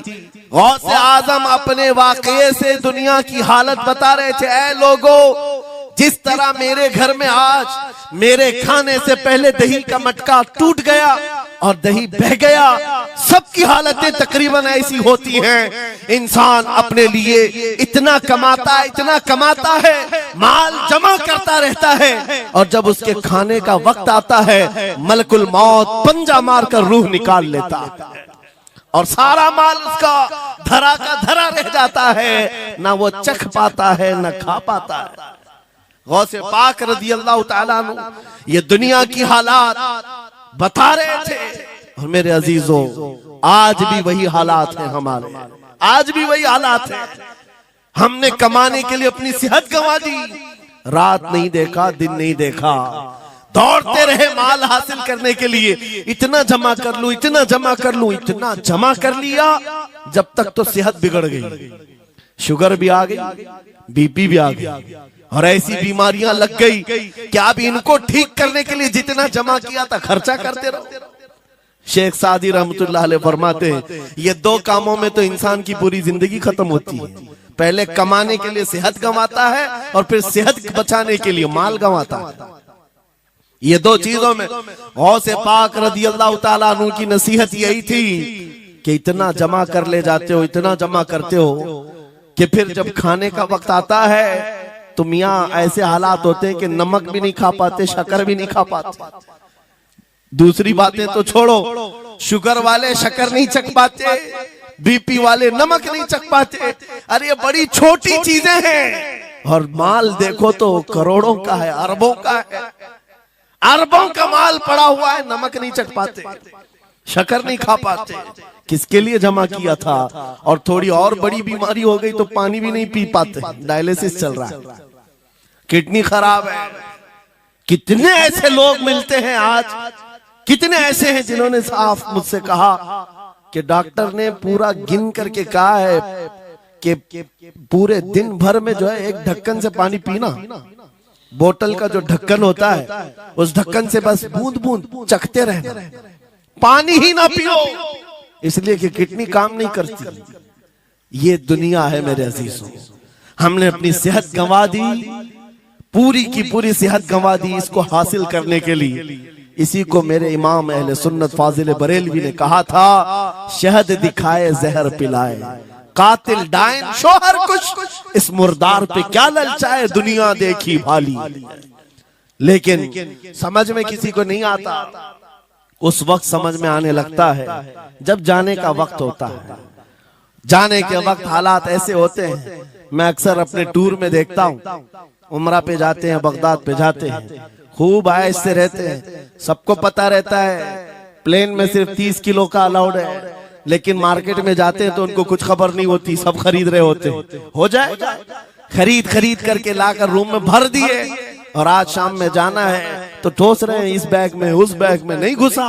गौसे आजम अपने वाकये से दुनिया की हालत बता रहे थे, ऐ लोगों जिस तरह मेरे घर में आज मेरे खाने से पहले दही का मटका टूट गया और दही बह गया, सबकी हालतें तकरीबन ऐसी होती हैं। इंसान अपने लिए इतना कमाता है, माल जमा करता रहता है और जब उसके खाने का वक्त आता है मलकुल मौत पंजा मारकर रूह निकाल लेता है और सारा माल उसका धरा का धरा रह जाता है, ना वो चख पाता है ना खा पाता है। गौसे पाक रज़ी अल्लाह ताला अन्हु ये दुनिया की हालात बता रहे थे और मेरे अजीजों आज भी वही हालात हैं हमारे, आज भी वही हालात हैं। हमने कमाने के लिए अपनी सेहत गंवा दी, रात नहीं देखा दिन नहीं देखा, दौड़ते रहे माल हासिल करने के लिए, इतना जमा कर लूं, इतना जमा कर लूं, इतना जमा कर लिया, जब तक तो सेहत बिगड़ गई, शुगर भी आ गई, बीपी भी आ गई और ऐसी बीमारियां लग गई कि अब इनको ठीक करने के लिए जितना जमा किया था खर्चा करते रहो। शेख सादी रहमतुल्लाह अलैह फरमाते हैं ये दो कामों में तो इंसान की पूरी जिंदगी खत्म होती है, पहले कमाने के लिए सेहत गंवाता है और फिर सेहत बचाने के लिए माल गंवाता है। ये दो चीजों में गौसे पाक रज़ी अल्लाह ताला अन्हु की नसीहत यही थी कि इतना जमा कर ले जाते हो, इतना जमा करते हो कि फिर जब खाने का वक्त आता है तो मियाँ ऐसे हालात होते हैं कि नमक भी नहीं खा पाते, शक्कर भी नहीं खा पाते। दूसरी बातें तो छोड़ो, शुगर वाले शक्कर नहीं चख पाते, बीपी वाले नमक नहीं चख पाते। अरे ये बड़ी छोटी चीजें हैं और माल देखो तो करोड़ों का है, अरबों का है, अरबों का माल पड़ा हुआ है, नमक नहीं चख पाते, शक्कर नहीं खा पाते। किसके लिए जमा किया था? और थोड़ी और बड़ी बीमारी हो गई तो पानी भी नहीं पी पाते, डायलिसिस चल रहा है, किडनी खराब है। कितने ऐसे लोग मिलते हैं आज, कितने ऐसे हैं जिन्होंने साफ मुझसे कहा कि डॉक्टर ने पूरा गिन करके कहा है कि पूरे दिन भर में जो है एक ढक्कन से पानी पीना, बोतल का जो ढक्कन होता है उस ढक्कन से बस बूंद बूंद चखते रहना, पानी ही ना पियो, इसलिए कि किडनी काम नहीं करती। ये दुनिया है मेरे अजीजों, हमने अपनी सेहत गंवा दी, पूरी की पूरी सेहत गंवा दी इसको हासिल करने के लिए। इसी को मेरे इमाम अहले सुन्नत फाजिल बरेलवी ने कहा था, शहद दिखाए जहर पिलाए, कातिल डायन शोहर कुछ, इस मुर्दार पे क्या ललचाए, दुनिया देखी भाली। लेकिन समझ में किसी को नहीं आता, उस वक्त समझ में आने लगता है जब जाने का वक्त होता है। जाने के वक्त हालात ऐसे होते हैं, मैं अक्सर अपने टूर में देखता हूँ, उमरा पे जाते हैं, बगदाद पे जाते हैं, खूब आयश से रहते हैं, सबको पता रहता है प्लेन में सिर्फ 30 किलो का अलाउड है, लेकिन मार्केट में जाते हैं तो उनको कुछ खबर नहीं होती, सब खरीद रहे होते हैं। हो जाए खरीद करके लाकर रूम में भर दिए, और आज शाम में जाना है तो ठोस रहे हैं इस बैग में उस बैग में नहीं घुसा,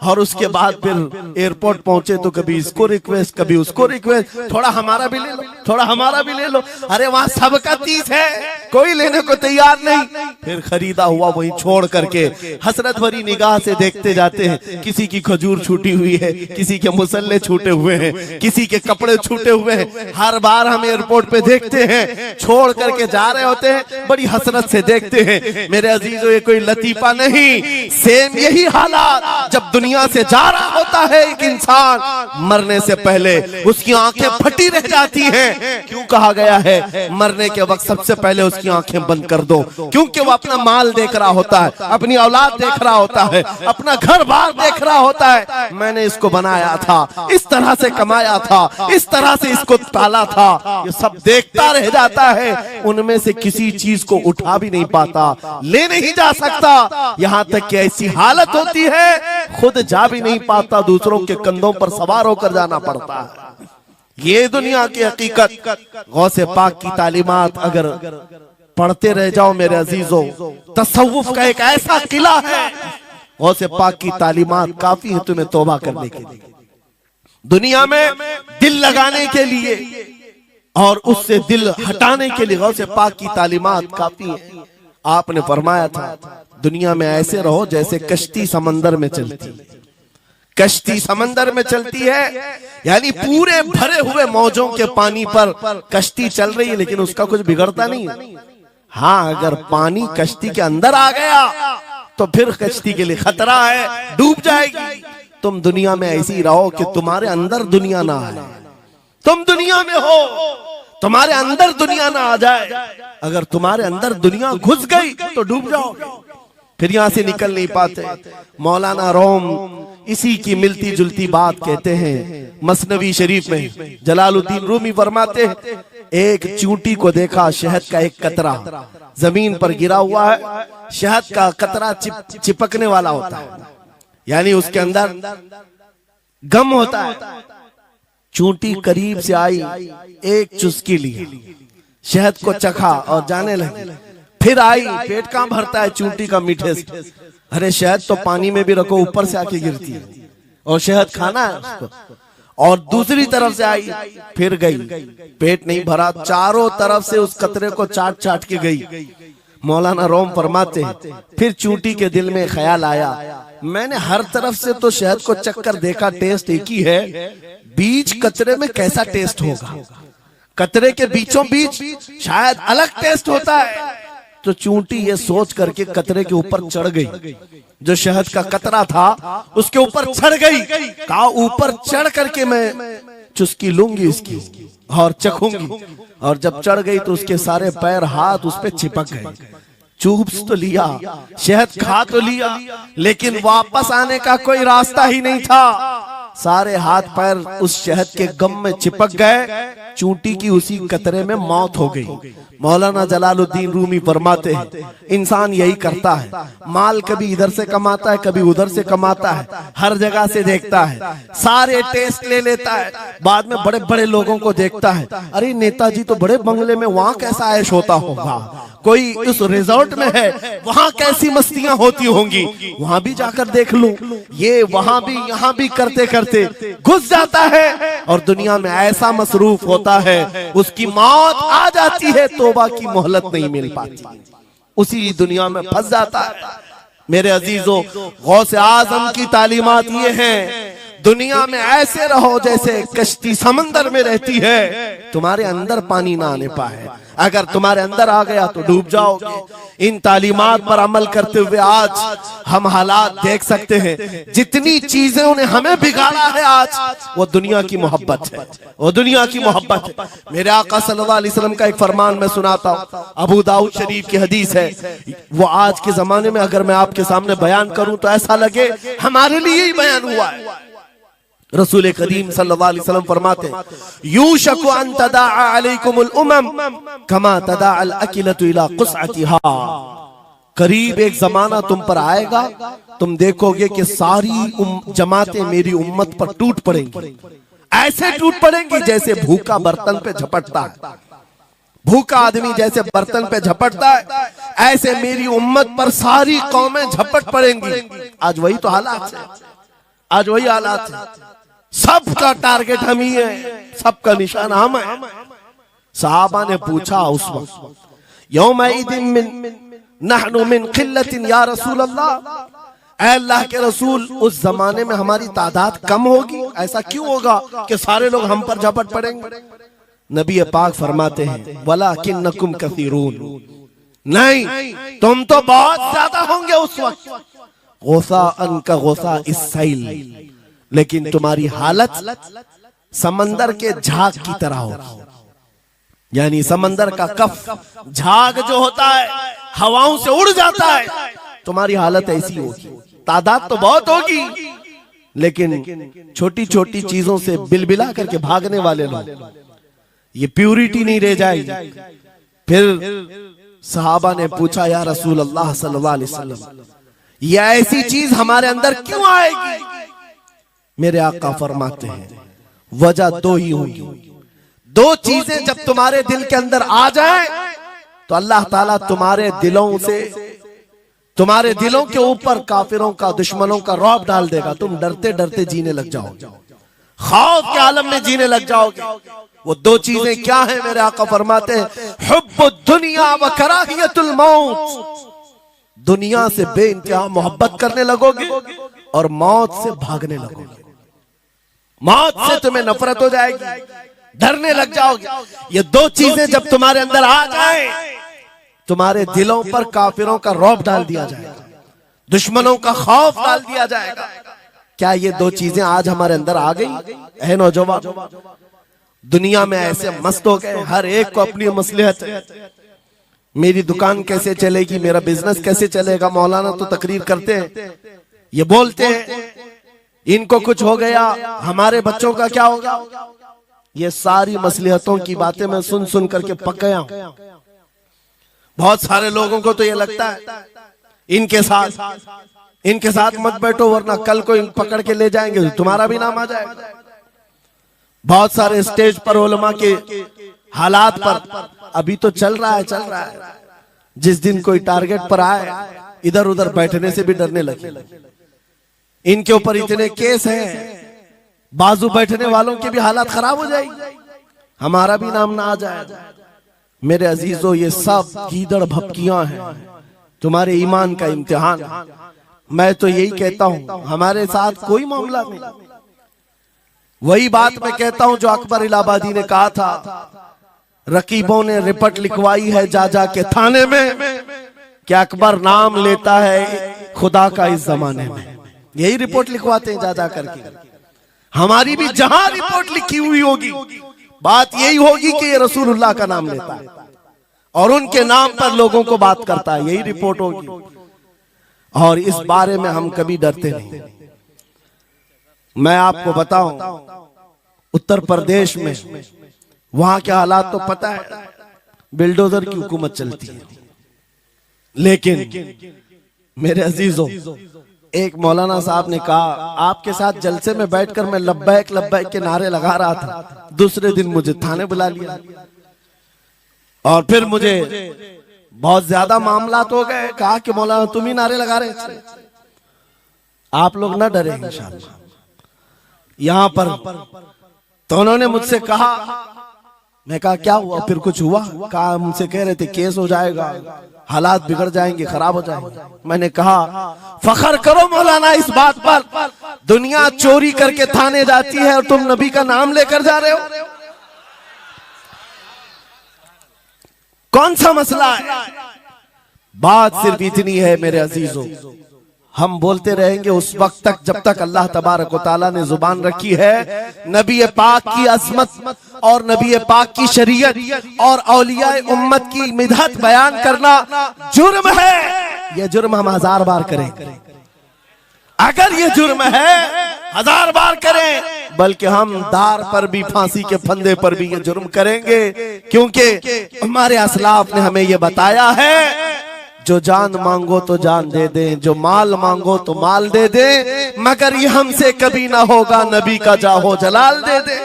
और उसके बाद फिर एयरपोर्ट पहुंचे तो कभी इसको रिक्वेस्ट कभी उसको रिक्वेस्ट, थोड़ा हमारा भी ले लो, थोड़ा हमारा भी ले लो। अरे वहां सबका 30 है, कोई लेने को तैयार नहीं। फिर खरीदा हुआ वहीं छोड़ करके हसरत भरी निगाह से देखते जाते हैं, किसी की खजूर छूटी हुई है, किसी के मुसल्ले छूटे हुए हैं, किसी के कपड़े छूटे हुए हैं। हर बार हम एयरपोर्ट पे देखते हैं, छोड़ करके जा रहे होते हैं, बड़ी हसरत से देखते हैं। मेरे अजीजों, ये कोई लतीफा नहीं, सेम यही हालात जब दुनिया से जा रहा होता है एक इंसान, मरने से पहले उसकी आंखें फटी रह जाती हैं। क्यों कहा गया है मरने के वक्त सबसे पहले उसकी आंखें बंद कर दो? क्योंकि वो अपना माल देख रहा होता है, अपनी औलाद देख रहा होता है, अपना घर बार देख रहा होता है। मैंने इसको बनाया था, इस तरह से कमाया था, इस तरह से इसको पाला था, ये सब देखता रह जाता है। उनमें से किसी चीज को उठा भी नहीं पाता, ले नहीं जा सकता, यहाँ तक कि ऐसी हालत होती है खुद जा भी नहीं पाता, दूसरों के कंधों पर सवार होकर जाना पड़ता है। ये दुनिया की हकीकत। गौसे पाक की तालीमात अगर पढ़ते रह जाओ मेरे अजीजों, तसव्वुफ का एक ऐसा किला है, गौसे पाक की तालीमात काफी है तुम्हें तौबा करने के लिए, दुनिया में दिल लगाने के लिए और उससे दिल हटाने के लिए। गौसे पाक की तालीमात काफी है। आपने फरमाया था दुनिया में ऐसे रहो जैसे कश्ती समंदर में चलती, कश्ती समंदर में चलती है, यानी पूरे भरे हुए मौजों के पानी पर कश्ती चल रही है, लेकिन उसका कुछ बिगड़ता नहीं है। हाँ, अगर पानी कश्ती के अंदर आ गया तो फिर कश्ती के लिए खतरा है, डूब जाएगी। तुम दुनिया में ऐसी रहो कि तुम्हारे अंदर दुनिया ना आए, तुम दुनिया में हो, तुम्हारे अंदर दुनिया ना आ जाए। अगर तुम्हारे अंदर दुनिया घुस गई तो डूब जाओगे, फिर यहां से निकल नहीं पाते। मौलाना रोम इसी की मिलती जुलती बात कहते हैं मसनवी शरीफ में। जलालुद्दीन रूमी फरमाते हैं, एक चूंटी को देखा, शहद का एक कतरा जमीन पर गिरा हुआ है, शहद का कतरा चिपकने वाला होता है, यानी उसके अंदर गम होता है। चूंटी करीब से आई, एक चुस्की ली, शहद को चखा और जाने लगी। फिर आई, पेट कहां भरता है चूंटी का मीठे से। अरे शहद तो पानी में भी रखो ऊपर से आके गिरती है, और शहद खाना है उसको। और दूसरी तरफ से आई, फिर गई, पेट नहीं भरा, चारों तरफ से उस कतरे को चाट चाट के गई। मौलाना रोम फरमाते हैं, फिर चूंटी के दिल में ख्याल आया, मैंने हर तरफ से तो शहद को चक्कर देखा, टेस्ट एक ही है, बीच कतरे में कैसा टेस्ट होगा? कतरे के बीचों बीच शायद अलग टेस्ट होता है। तो चूंटी ये सोच करके कतरे के ऊपर चढ़ गई, जो शहद का कतरा था उसके ऊपर चढ़ गई। कहा ऊपर चढ़ करके मैं चुस्की लूंगी इसकी और चखूंगी। और जब चढ़ गई तो उसके सारे पैर हाथ उस पे चिपक गए। चूप तो लिया, शहद खा तो लिया, लेकिन वापस आने का कोई रास्ता ही नहीं था। सारे हाथ पैर उस शहद के गम में चिपक गए। चूंटी की उसी कतरे में मौत हो गई। मौलाना जलालुद्दीन रूमी फरमाते हैं, इंसान यही करता है, माल कभी इधर से कमाता है, कभी उधर से कमाता है, हर जगह से देखता है, सारे टेस्ट ले लेता है, बाद में बड़े बड़े लोगों को देखता है, अरे नेताजी तो बड़े बंगले में, वहां कैसा ऐश होता होगा, कोई उस रिजॉर्ट में है, वहां कैसी मस्तियां होती होंगी, वहां भी जाकर देख लूं। ये वहां भी यहाँ भी करते करते घुस जाता है और दुनिया में ऐसा मसरूफ होता है, उसकी मौत आ जाती है, तौबा की मोहलत नहीं मिल पाती, उसी दुनिया में फंस जाता है। मेरे अजीजों, गौसे आजम की तालीमात ये हैं, दुनिया में ऐसे रहो जैसे कश्ती समंदर में रहती है, तुम्हारे अंदर पानी ना आने पाए। अगर तुम्हारे अंदर आ गया तो डूब जाओगे। इन तालीमात पर अमल करते हुए आज हम हालात देख सकते हैं। जितनी चीजों ने हमें बिगाड़ा है आज, वो दुनिया की मोहब्बत है, वो दुनिया की मोहब्बत है। मेरे आका सल्लल्लाहु अलैहि वसल्लम का एक फरमान मैं सुनाता हूँ, अबू दाऊद शरीफ की हदीस है। वो आज के जमाने में अगर मैं आपके सामने बयान करूं तो ऐसा लगे हमारे लिए ही बयान हुआ है। रसूल करीम सल्लल्लाहु अलैहि वसल्लम फरमाते हैं, यूशकु अन तदाअ अलैकुमुल उमम कमा तदाअ अल अकिलतु इला कुसअतिहा। करीब एक जमाना तुम पर आएगा, तुम देखोगे कि सारी जमातें मेरी उम्मत पर टूट पड़ेंगी। ऐसे टूट पड़ेंगी जैसे भूखा बर्तन पे झपटता है, भूखा आदमी जैसे बर्तन पे झपटता है, ऐसे मेरी उम्मत पर सारी कौमें झपट पड़ेंगी। आज वही तो हालात है, आज वही हालात है। सबका टारगेट हम ही है, सबका निशान हम है। सहाबा ने पूछा उस वक्त, यौमइदिन मिन नहनु मिन किल्लतिन या रसूल अल्लाह, ऐ अल्लाह के रसूल उस जमाने में हमारी तादाद कम होगी, ऐसा क्यों होगा कि सारे लोग हम पर झपट पड़ेंगे? नबी पाक फरमाते हैं, वलाकिन्नकुम कसीरून, नहीं तुम तो बहुत ज्यादा होंगे उस वक्त, गोसा अनका गोसा इस्साइल, लेकिन तुम्हारी हालत समंदर के झाग की तरह होगी। यानी समंदर का कफ झाग जो होता है हवाओं से उड़ जाता है, तुम्हारी हालत ऐसी होगी। तादाद तो बहुत होगी, लेकिन छोटी छोटी चीजों से बिलबिला करके भागने वाले लोग, ये प्यूरिटी नहीं रह जाएगी। फिर सहाबा ने पूछा, या रसूल अल्लाह सल्लल्लाहु अलैहि वसल्लम, ये ऐसी चीज हमारे अंदर क्यों आएगी? मेरे आका फरमाते हैं, वजह दो ही होगी। दो चीजें जब तुम्हारे दिल के अंदर आ जाए तो अल्लाह ताला तुम्हारे दिलों से, तुम्हारे दिलों के ऊपर काफिरों का, दुश्मनों का रौब डाल देगा। तुम डरते डरते जीने लग जाओगे, खौफ के आलम में जीने लग जाओगे। वो दो चीजें क्या है? मेरे आका फरमाते हैं, हुब्बुद दुनिया व कराहियतुल मौत, दुनिया से बेइंतहा मोहब्बत करने लगोगे और मौत से भागने लगोगे। मौत से तुम्हें नफरत हो जाएगी, डरने लग जाओगे। ये दो चीजें जब तुम्हारे अंदर आ जाए, तुम्हारे दिलों पर काफिरों का रौब डाल दिया जाएगा, दुश्मनों का खौफ डाल दिया जाएगा। क्या ये दो चीजें आज हमारे अंदर आ गई? है नौजवान, दुनिया में ऐसे मस्त हो गए, हर एक को अपनी मसलहत है। मेरी दुकान कैसे चलेगी, मेरा बिजनेस कैसे चलेगा। मौलाना तो तकरीर करते हैं, ये बोलते हैं इनको कुछ हो गया, हमारे बच्चों का क्या होगा। ये सारी मसलहतों की बातें मैं सुन सुन करके पक गया हूं। बहुत सारे लोगों को तो ये लगता है इनके साथ मत बैठो, वरना कल को इन पकड़ के ले जाएंगे तो तुम्हारा भी नाम आ जाएगा। बहुत सारे स्टेज पर उलमा के हालात पर अभी तो चल रहा है। जिस दिन कोई टारगेट पर आए, इधर उधर बैठने से भी डरने लगे। इनके ऊपर इतने केस हैं, बाजू बैठने वालों की भी हालत खराब हो जाएगी, हमारा भी नाम ना आ जाए। मेरे अजीजों, ये सब गीदड़ भपकियां हैं, तुम्हारे ईमान का इम्तिहान। मैं तो यही कहता हूं, हमारे साथ कोई मामला नहीं। वही बात मैं कहता हूं जो अकबर इलाहाबादी ने कहा था, रकीबों ने रिपोर्ट लिखवाई है जा जा के थाने में कि अकबर नाम लेता है खुदा का इस जमाने में। यही रिपोर्ट लिखवाते हैं जा जा करके। हमारी भी जहां रिपोर्ट लिखी हुई होगी, बात यही होगी कि ये रसूलुल्लाह का नाम लेता है और उनके नाम पर लोगों को बात करता है, यही रिपोर्ट होगी। और इस बारे में हम कभी डरते नहीं। मैं आपको बताऊं, उत्तर प्रदेश में वहां के हालात तो पता है, बिल्डोजर की हुकूमत चलती है। लेकिन मेरे अजीजों, एक मौलाना साहब ने कहा, आपके साथ जलसे में बैठकर मैं लब्बैक लब्बैक के नारे लगा रहा था, दूसरे दिन मुझे थाने बुला लिया और फिर मुझे बहुत ज्यादा मामलात हो गए। कहा कि मौलाना तुम ही नारे लगा रहे थे। आप लोग ना डरे इंशाअल्लाह। यहां पर तो उन्होंने मुझसे कहा, मैं कहा क्या हुआ, फिर कुछ हुआ? कहा मुझसे कह रहे थे केस हो जाएगा, हालात बिगड़ जाएंगे, खराब हो जाएंगे। मैंने कहा फखर करो मौलाना इस बात पर, दुनिया चोरी करके थाने जाती है और तुम नबी का नाम लेकर जा रहे हो। कौन सा मसला है? बात सिर्फ इतनी है मेरे अजीजों, हम बोलते रहेंगे उस वक्त तक जब तक अल्लाह तबारक व तआला ने जुबान रखी है। नबी पाक की अजमत और नबी पाक की शरीयत और औलिया उम्मत की मिदहत बयान करना जुर्म है। यह जुर्म हम 1000 बार करें, अगर ये जुर्म है 1000 बार करें, बल्कि हम दार पर भी, फांसी के फंदे पर भी ये जुर्म करेंगे, क्योंकि हमारे असलाफ ने हमें ये बताया है जो जान मांगो तो जान दे दें, जो माल मांगो तो माल दे दें, मगर ये हमसे कभी ना होगा नबी का जाहो जलाल दे दे।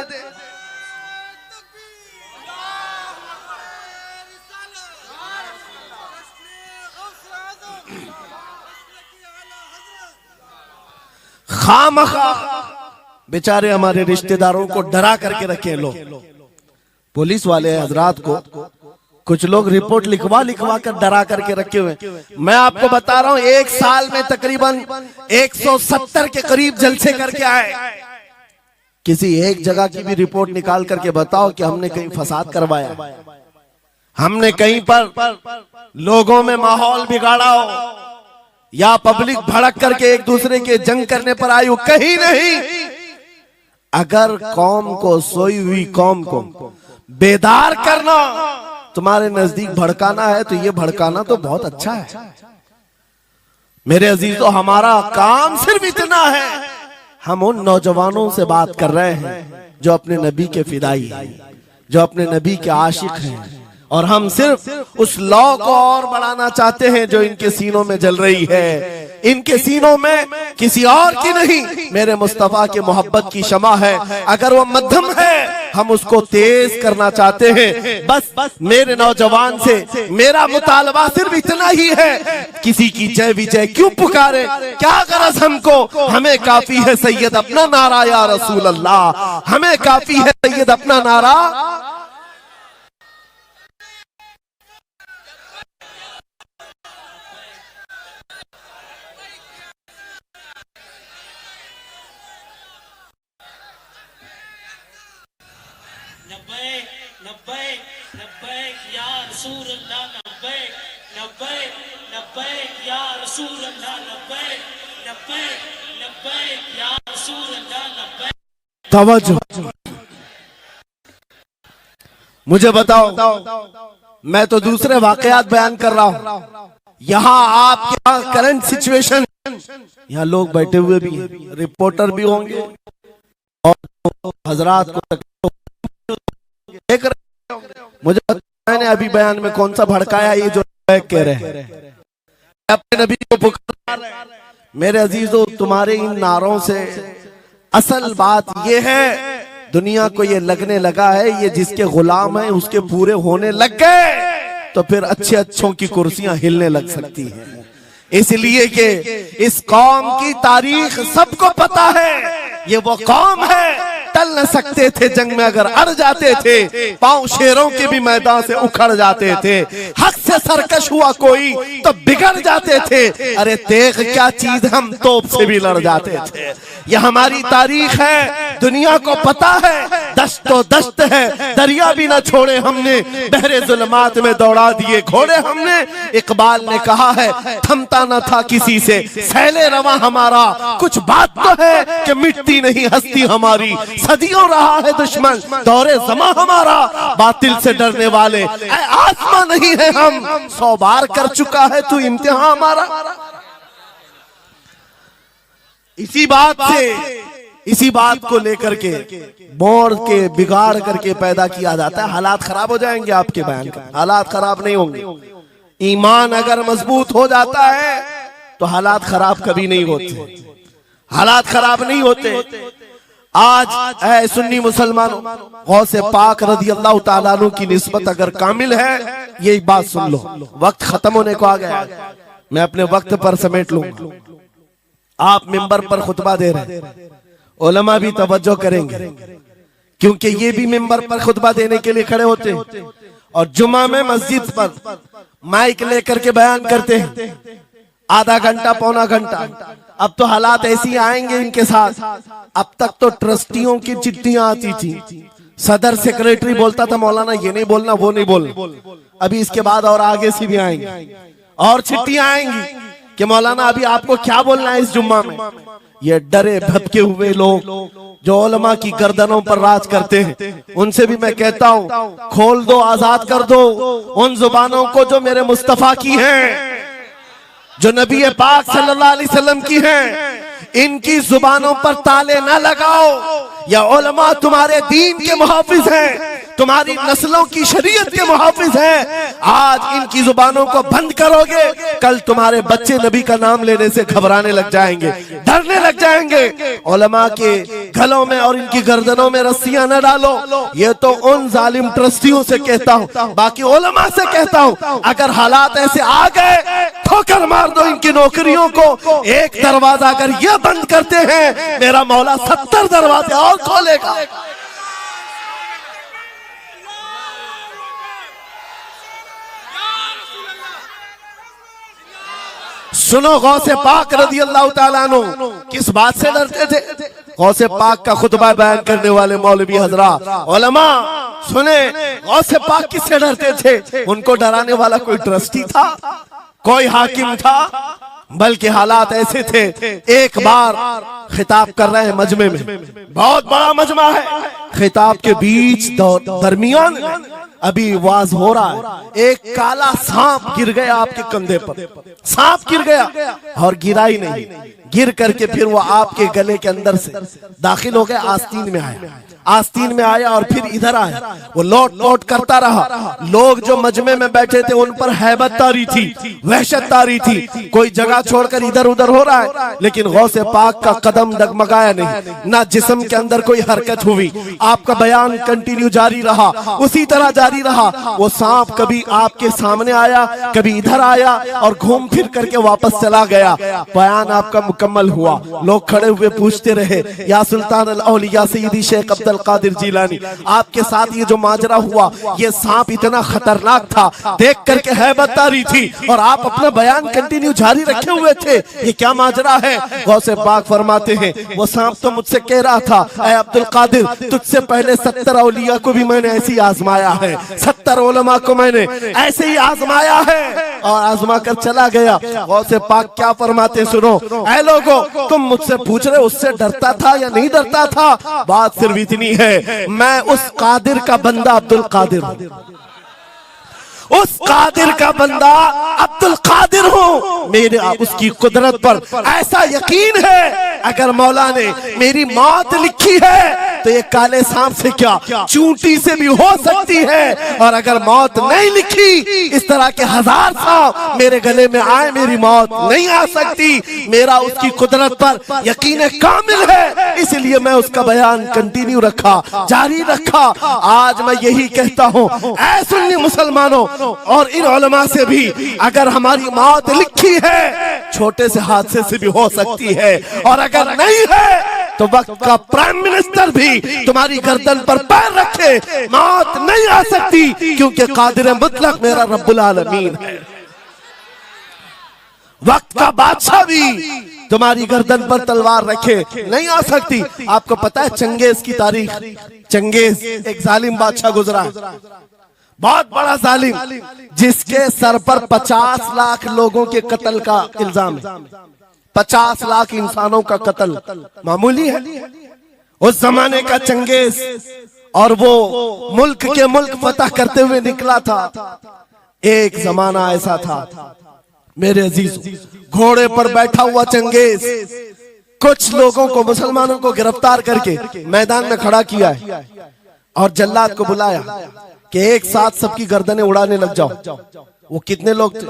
खामखा बेचारे हमारे रिश्तेदारों को डरा करके रखे लोग, पुलिस वाले हजरात को कुछ लोग रिपोर्ट लिखवा कर डरा करके रखे हुए। मैं आपको बता रहा हूं, एक साल में तकरीबन 170 के करीब जलसे करके आए। किसी एक जगह की भी रिपोर्ट निकाल करके बताओ कि हमने कहीं फसाद करवाया, हमने कहीं पर लोगों में माहौल बिगाड़ा हो, या पब्लिक भड़क करके एक दूसरे के जंग करने पर आई हो, कहीं नहीं। अगर कौम को, सोई हुई कौम को बेदार करना तुम्हारे नजदीक भड़काना है, तो ये भड़काना तो बहुत अच्छा है मेरे अजीजों। हमारा काम सिर्फ इतना है, हम उन नौजवानों से बात कर रहे हैं जो अपने नबी के फिदाई हैं, जो अपने नबी के आशिक हैं, और हम सिर्फ उस लौ को और बढ़ाना चाहते हैं जो इनके सीनों में जल रही है। इनके सीनों में किसी और की नहीं, मेरे मुस्तफा के मोहब्बत की शमा है। अगर वो मध्यम है, हम उसको तेज करना चाहते हैं। बस मेरे नौजवान से मेरा मुतालबा सिर्फ इतना ही है, किसी की जय विजय क्यों पुकारे, क्या गरज हमको, हमें काफी है सैयद अपना नारा या रसूल अल्लाह, हमें काफी है सैयद अपना नारा। तवज्जो, मुझे बताओ, मैं तो दूसरे वाकयात बयान कर रहा हूं, यहाँ आपके यहाँ करंट सिचुएशन, यहाँ लोग बैठे हुए भी हैं, रिपोर्टर भी होंगे और हजरात को देख रहे होंगे। मुझे मैंने अभी बयान में कौन सा भड़काया, ये जो कह रहे हैं अपने नबी को पुकार रहे हैं। मेरे अजीजों, तुम्हारे इन नारों से असल बात ये है, दुनिया को ये लगने लगा है ये जिसके गुलाम है उसके पूरे होने लग गए, तो फिर अच्छे अच्छों की कुर्सियां हिलने लग सकती हैं। इसलिए कि इस कौम की तारीख सबको पता है, ये वो कौम है टल न सकते थे जंग में, अगर अड़ जाते थे पांव शेरों के भी मैदान से उखड़ जाते थे, हक से सरकश हुआ कोई तो बिगड़ जाते थे, अरे तेग क्या चीज हम तोप से भी लड़ जाते थे। ये हमारी तारीख है, दुनिया को पता है, दश्त तो दश्त है, दरिया भी न छोड़े हमने, बहरे जुल्मात में दौड़ा दिए घोड़े हमने। इकबाल ने कहा है थमता न था किसी से सैले रवा हमारा, कुछ बात तो है कि मिटती नहीं हस्ती हमारी, सदियों रहा है दुश्मन दौरे ज़मा हमारा, बातिल से डरने वाले आसमां नहीं है हम, 100 बार कर चुका है तू इम्तिहान हमारा। इसी बात को लेकर के मोड़ के बिगाड़ करके पैदा किया जाता है। हालात खराब हो जाएंगे आपके बयान का, हालात खराब नहीं होंगे। ईमान अगर मजबूत हो जाता है तो हालात खराब कभी नहीं होते, हालात खराब नहीं होते। आज ऐ सुन्नी मुसलमानों, गौसे पाक रज़ी अल्लाह ताला अन्हु की निस्बत अगर कामिल है, ये बात सुन लो, वक्त खत्म होने को आ गया, मैं अपने वक्त पर समेट लूंगा। आप मिंबर पर खुतबा दे रहे हैं, उलमा भी तवज्जो करेंगे, क्योंकि ये भी मिंबर पर खुतबा देने के लिए खड़े होते हैं और जुमा में मस्जिद पर माइक लेकर के बयान करते हैं, आधा घंटा पौना घंटा। अब तो हालात ऐसी आएंगे इनके साथ, अब तक तो ट्रस्टियों की चिट्ठियां आती थी, सदर सेक्रेटरी बोलता था मौलाना ये नहीं बोलना वो नहीं बोलना, अभी इसके बाद और आगे से भी आएंगी और चिट्ठियां आएंगी कि मौलाना अभी आपको क्या बोलना है इस जुम्मा में। ये डरे भटके हुए लोग जो उलमा की गर्दनों पर राज करते हैं, उनसे भी मैं कहता हूं, खोल दो, आजाद कर दो उन जुबानों को जो मेरे मुस्तफा की हैं, जो नबी पाक सल्लल्लाहु अलैहि वसल्लम की हैं। इनकी जुबानों पर ताले ना लगाओ। या उलमा तुम्हारे दीन के मुहाफिज हैं, तुम्हारी नस्लों की शरीयत के मुहाफिज हैं। आज इनकी जुबानों को बंद करोगे, कल तुम्हारे बच्चे नबी का नाम लेने से घबराने लग जाएंगे, डरने लग जाएंगे। उलमा के गलों में और इनकी गर्दनों में रस्सियां न डालो। ये तो उन जालिम ट्रस्टियों से कहता हूं, बाकी उलमा से कहता हूं, अगर हालात ऐसे आ गए ठोकर मार दो इनकी नौकरियों को। एक दरवाजा अगर ये बंद करते हैं, मेरा मौला 70 दरवाजे और खोलेगा। सुनो, गौसे पाक रज़ी अल्लाह ताला अन्हु किस बात से डरते थे? गौसे पाक का खुतबा बयान करने वाले मौलवी हजरात, उलमा सुने, गौसे पाक किससे डरते थे? उनको डराने वाला कोई ट्रस्टी था, कोई हाकिम था? बल्कि हालात ऐसे थे, एक बार खिताब कर रहे हैं मजमे में, बहुत बड़ा मजमा है, खिताब के बीच दरमियान अभी वाज हो रहा है, एक काला सांप गिर गया आपके कंधे पर। सांप गिर गया और गिरा ही नहीं, गिर करके फिर वो आपके गले के अंदर से दाखिल हो गया, आस्तीन में आया, आस्तीन में आया और फिर इधर आया। वो लौट लौट करता रहा। लोग जो मजमे में बैठे थे उन पर हैबत तारी थी, वहशत तारी थी, कोई जगह छोड़कर इधर उधर हो रहा है, लेकिन गौसे पाक का कदम डगमगाया नहीं, ना जिस्म के अंदर कोई हरकत हुई। आपका बयान कंटिन्यू जारी रहा, उसी तरह जारी रहा। वो सांप कभी आपके सामने आया, कभी इधर आया और घूम फिर करके वापस चला गया। बयान आपका मुकम्मल हुआ। लोग खड़े हुए पूछते रहे, या सुल्तान अल औलिया सय्यदी शेख अब्दुल कादिर जिलानी, आपके साथ ये जो माजरा हुआ, ये सांप इतना खतरनाक था, देख करके हैबत तारी थी और आप अपना बयान कंटिन्यू जारी रखे हुए थे, ये क्या माजरा है? गौसे पाक फरमाते हैं, वो सांप तो मुझसे कह रहा था, ऐ अब्दुल कादिर, तुझसे पहले 70 औलिया को भी मैंने ऐसे ही आजमाया है, 70 उलमा को मैंने ऐसे ही आजमाया है, और आजमा कर चला गया। गौसे पाक क्या फरमाते सुनो, ऐ लोगो, तुम मुझसे पूछ रहे उससे डरता था या नहीं डरता था? बात सिर्फ इतनी है, मैं उस कादिर का बंदा अब्दुल कादिर हूं, उस कादिर का बंदा अब्दुल कादिर हूं। मेरे उसकी कुदरत पर ऐसा यकीन है, अगर मौला ने मेरी मौत लिखी है तो ये काले सांप से क्या, चूंटी से भी हो सकती है, और अगर मौत नहीं लिखी, इस तरह के 1000 सांप मेरे गले में आए, मेरी मौत नहीं आ सकती। मेरा उसकी कुदरत पर यकीन कामिल है, इसलिए मैं उसका बयान कंटिन्यू रखा, जारी रखा। आज मैं यही कहता हूं, ऐ सुन्नी मुसलमानों और इन उलमा से भी, अगर हमारी मौत लिखी है, छोटे से हादसे से भी हो सकती है, और अगर नहीं है तो वक्त का प्राइम मिनिस्टर भी तुम्हारी गर्दन पर पैर रखे, मौत नहीं आ सकती, क्योंकि कादिर मुतलक मेरा रब्बुल आलमीन है। वक्त का बादशाह भी तुम्हारी गर्दन पर तलवार रखे, नहीं आ सकती। आपको पता है चंगेज की तारीख? चंगेज एक जालिम बादशाह गुजरा, बहुत बड़ा जालिम, जिसके सर पर 50 लाख लोगों के कत्ल का इल्जाम है। 50 लाख इंसानों का कत्ल मामूली है? उस जमाने का चंगेज, और वो मुल्क के मुल्क फतह करते हुए निकला था। एक जमाना ऐसा था मेरे अजीज, घोड़े पर बैठा हुआ चंगेज कुछ लोगों को, मुसलमानों को गिरफ्तार करके मैदान में खड़ा किया है और जल्लाद को बुलाया कि एक साथ सबकी गर्दनें उड़ाने लग जाओ। वो कितने लोग थे?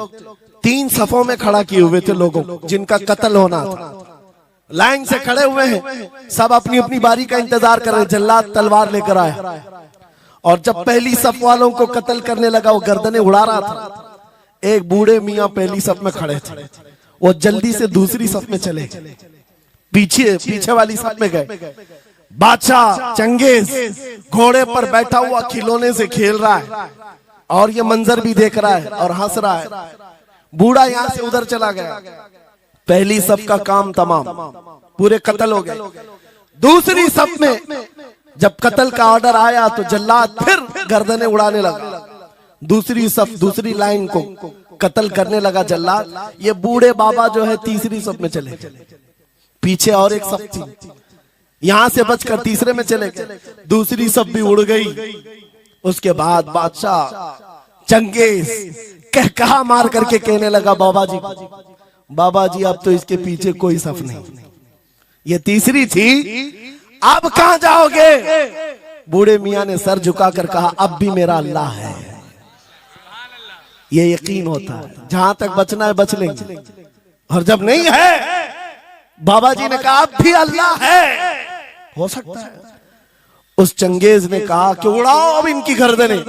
3 सफों में खड़ा किए हुए थे लोगों जिनका कत्ल होना था। लाइन से खड़े हुए हैं, सब अपनी अपनी बारी का इंतजार कर रहे हैं। जल्लाद तलवार लेकर आया और जब पहली सफ वालों को कत्ल करने लगा, वो गर्दनें उड़ा रहा था। एक बूढ़े मियाँ पहली सफ में खड़े थे, वो जल्दी से दूसरी सफ में चले, पीछे वाली सफ में गए। बादशाह चंगेज घोड़े पर बैठा हुआ खिलौने से खेल रहा है और ये मंजर भी देख रहा है और हंस रहा है। बूढ़ा यहाँ से उधर चला गया, पहली सफ का काम तमाम, पूरे कत्ल हो गए। दूसरी सफ में जब कत्ल का ऑर्डर आया तो जल्लाद फिर गर्दनें उड़ाने लगा। दूसरी सफ दूसरी लाइन को कत्ल करने लगा जल्लाद। ये बूढ़े बाबा जो है तीसरी सफ में चले गए, पीछे और एक सफ थी, यहां से बचकर तीसरे में चले गए, दूसरी सफ भी उड़ गई। उसके बाद बादशाह चंगेज कहा मार करके कहने लगा, बाबा जी अब तो इसके पीछे कोई सफ नहीं, ये तीसरी थी, अब कहां जाओगे? बूढ़े मियां ने सर झुकाकर कहा, अब भी मेरा अल्लाह है। ये यकीन होता है जहां तक बचना है बच लेंगे, और जब नहीं है, बाबा जी ने कहा अब भी अल्लाह है, हो सकता है। उस चंगेज ने कहा कि उड़ाओ अब इनकी गर्दनें।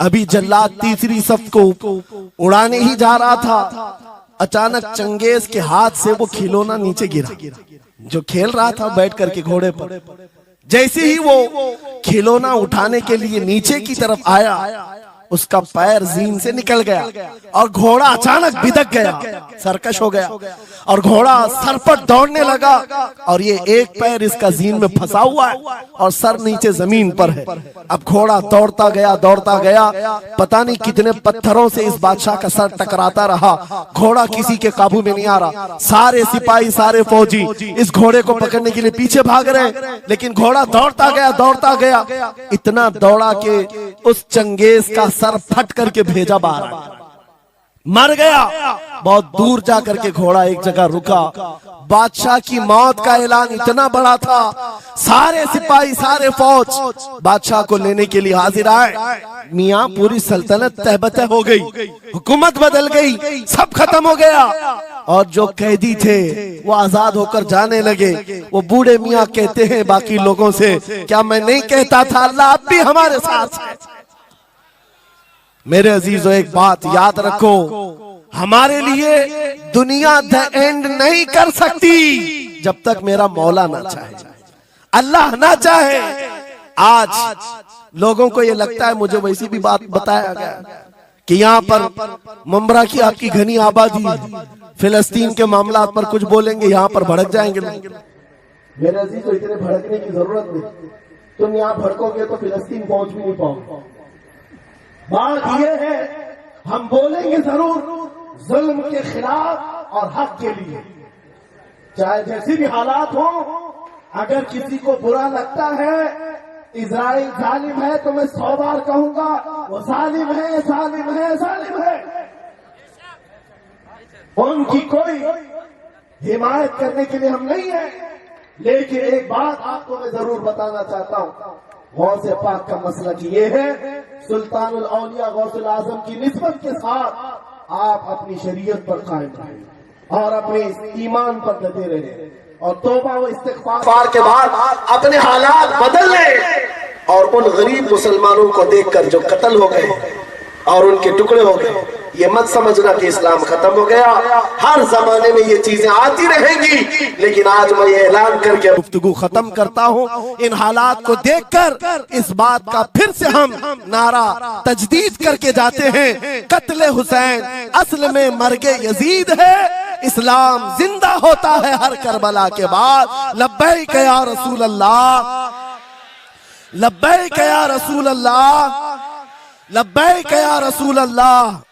अभी जल्लाद तीसरी सफ को उड़ाने ही जा रहा था, अचानक चंगेज के हाथ से वो खिलौना नीचे गिरा, जो खेल रहा था बैठ करके घोड़े पर। जैसे ही वो खिलौना उठाने के लिए नीचे की तरफ आया, उसका पैर जीन से निकल गया और घोड़ा अचानक बिदक गया, सरकश हो गया, और घोड़ा सर पर दौड़ने लगा, और ये एक पैर इसका जीन में फंसा हुआ है और सर नीचे जमीन पर है। अब घोड़ा दौड़ता गया, पता नहीं कितने पत्थरों से इस बादशाह का सर टकराता रहा, घोड़ा किसी के काबू में नहीं आ रहा। सारे सिपाही, सारे फौजी इस घोड़े को पकड़ने के लिए पीछे भाग रहे, लेकिन घोड़ा दौड़ता गया, इतना दौड़ा कि उस चंगेज का सर फट करके भेजा बाहर, मर गया। बहुत दूर जाकर के घोड़ा एक जगह रुका। बादशाह की मौत का ऐलान इतना बड़ा था, सारे सिपाही, सारे फौज बादशाह को लेने के लिए हाजिर आए। मियां पूरी सल्तनत तहबतह हो गई, हुकूमत बदल गई, सब खत्म हो गया, और जो कैदी थे वो आजाद होकर जाने लगे। वो बूढ़े मियां कहते हैं बाकी लोगों से, क्या मैं नहीं कहता था अल्लाह अब भी हमारे साथ है? मेरे अजीजों, एक बात याद रखो, हमारे लिए दुनिया द एंड नहीं कर सकती जब तक मेरा मौला ना चाहे, अल्लाह ना चाहे। आज लोगों को ये लगता है, मुझे वैसी भी बात बताया गया कि यहाँ पर मुंबरा की आपकी घनी आबादी है, फिलिस्तीन के मामला पर कुछ बोलेंगे यहाँ पर भड़क जाएंगे। मेरे अजीजों, इतने भड़कने की जरूरत नहीं, तुम यहाँ भड़कोगे तो फिलिस्तीन पहुंच भी नहीं पाओगे। बात यह है, हम बोलेंगे जरूर जुल्म के खिलाफ और हक के लिए, चाहे जैसी भी हालात हो। अगर किसी को बुरा लगता है इजराइल जालिम है, तो मैं 100 बार कहूंगा वो जालिम है, जालिम है, जालिम है। उनकी कोई हिमायत करने के लिए हम नहीं है, लेकिन एक बात आपको मैं जरूर बताना चाहता हूं, गौसे पाक का मसला कि ये है, सुल्तानुल औलिया गौसुल आजम की निस्बत के साथ आप अपनी शरीयत पर कायम रहें और अपने ईमान पर डटे रहें, और तौबा व इस्तिग़फ़ार के बाद अपने हालात बदल लें। और उन गरीब मुसलमानों को देखकर जो कत्ल हो गए और उनके टुकड़े हो गए, ये मत समझना कि इस्लाम खत्म हो गया। हर जमाने में ये चीजें आती रहेंगी, लेकिन आज मैं ये ऐलान करके गुफ्तगू खत्म करता हूँ। इन हालात को देखकर इस बात का फिर से हम नारा तजदीद करके जाते हैं, कत्ले हुसैन असल में मर्गे यजीद है, इस्लाम जिंदा होता है हर करबला के बाद। लब्बैक या रसूल अल्लाह, लब्बैक या रसूल अल्लाह, लब्बैक या रसूल अल्लाह।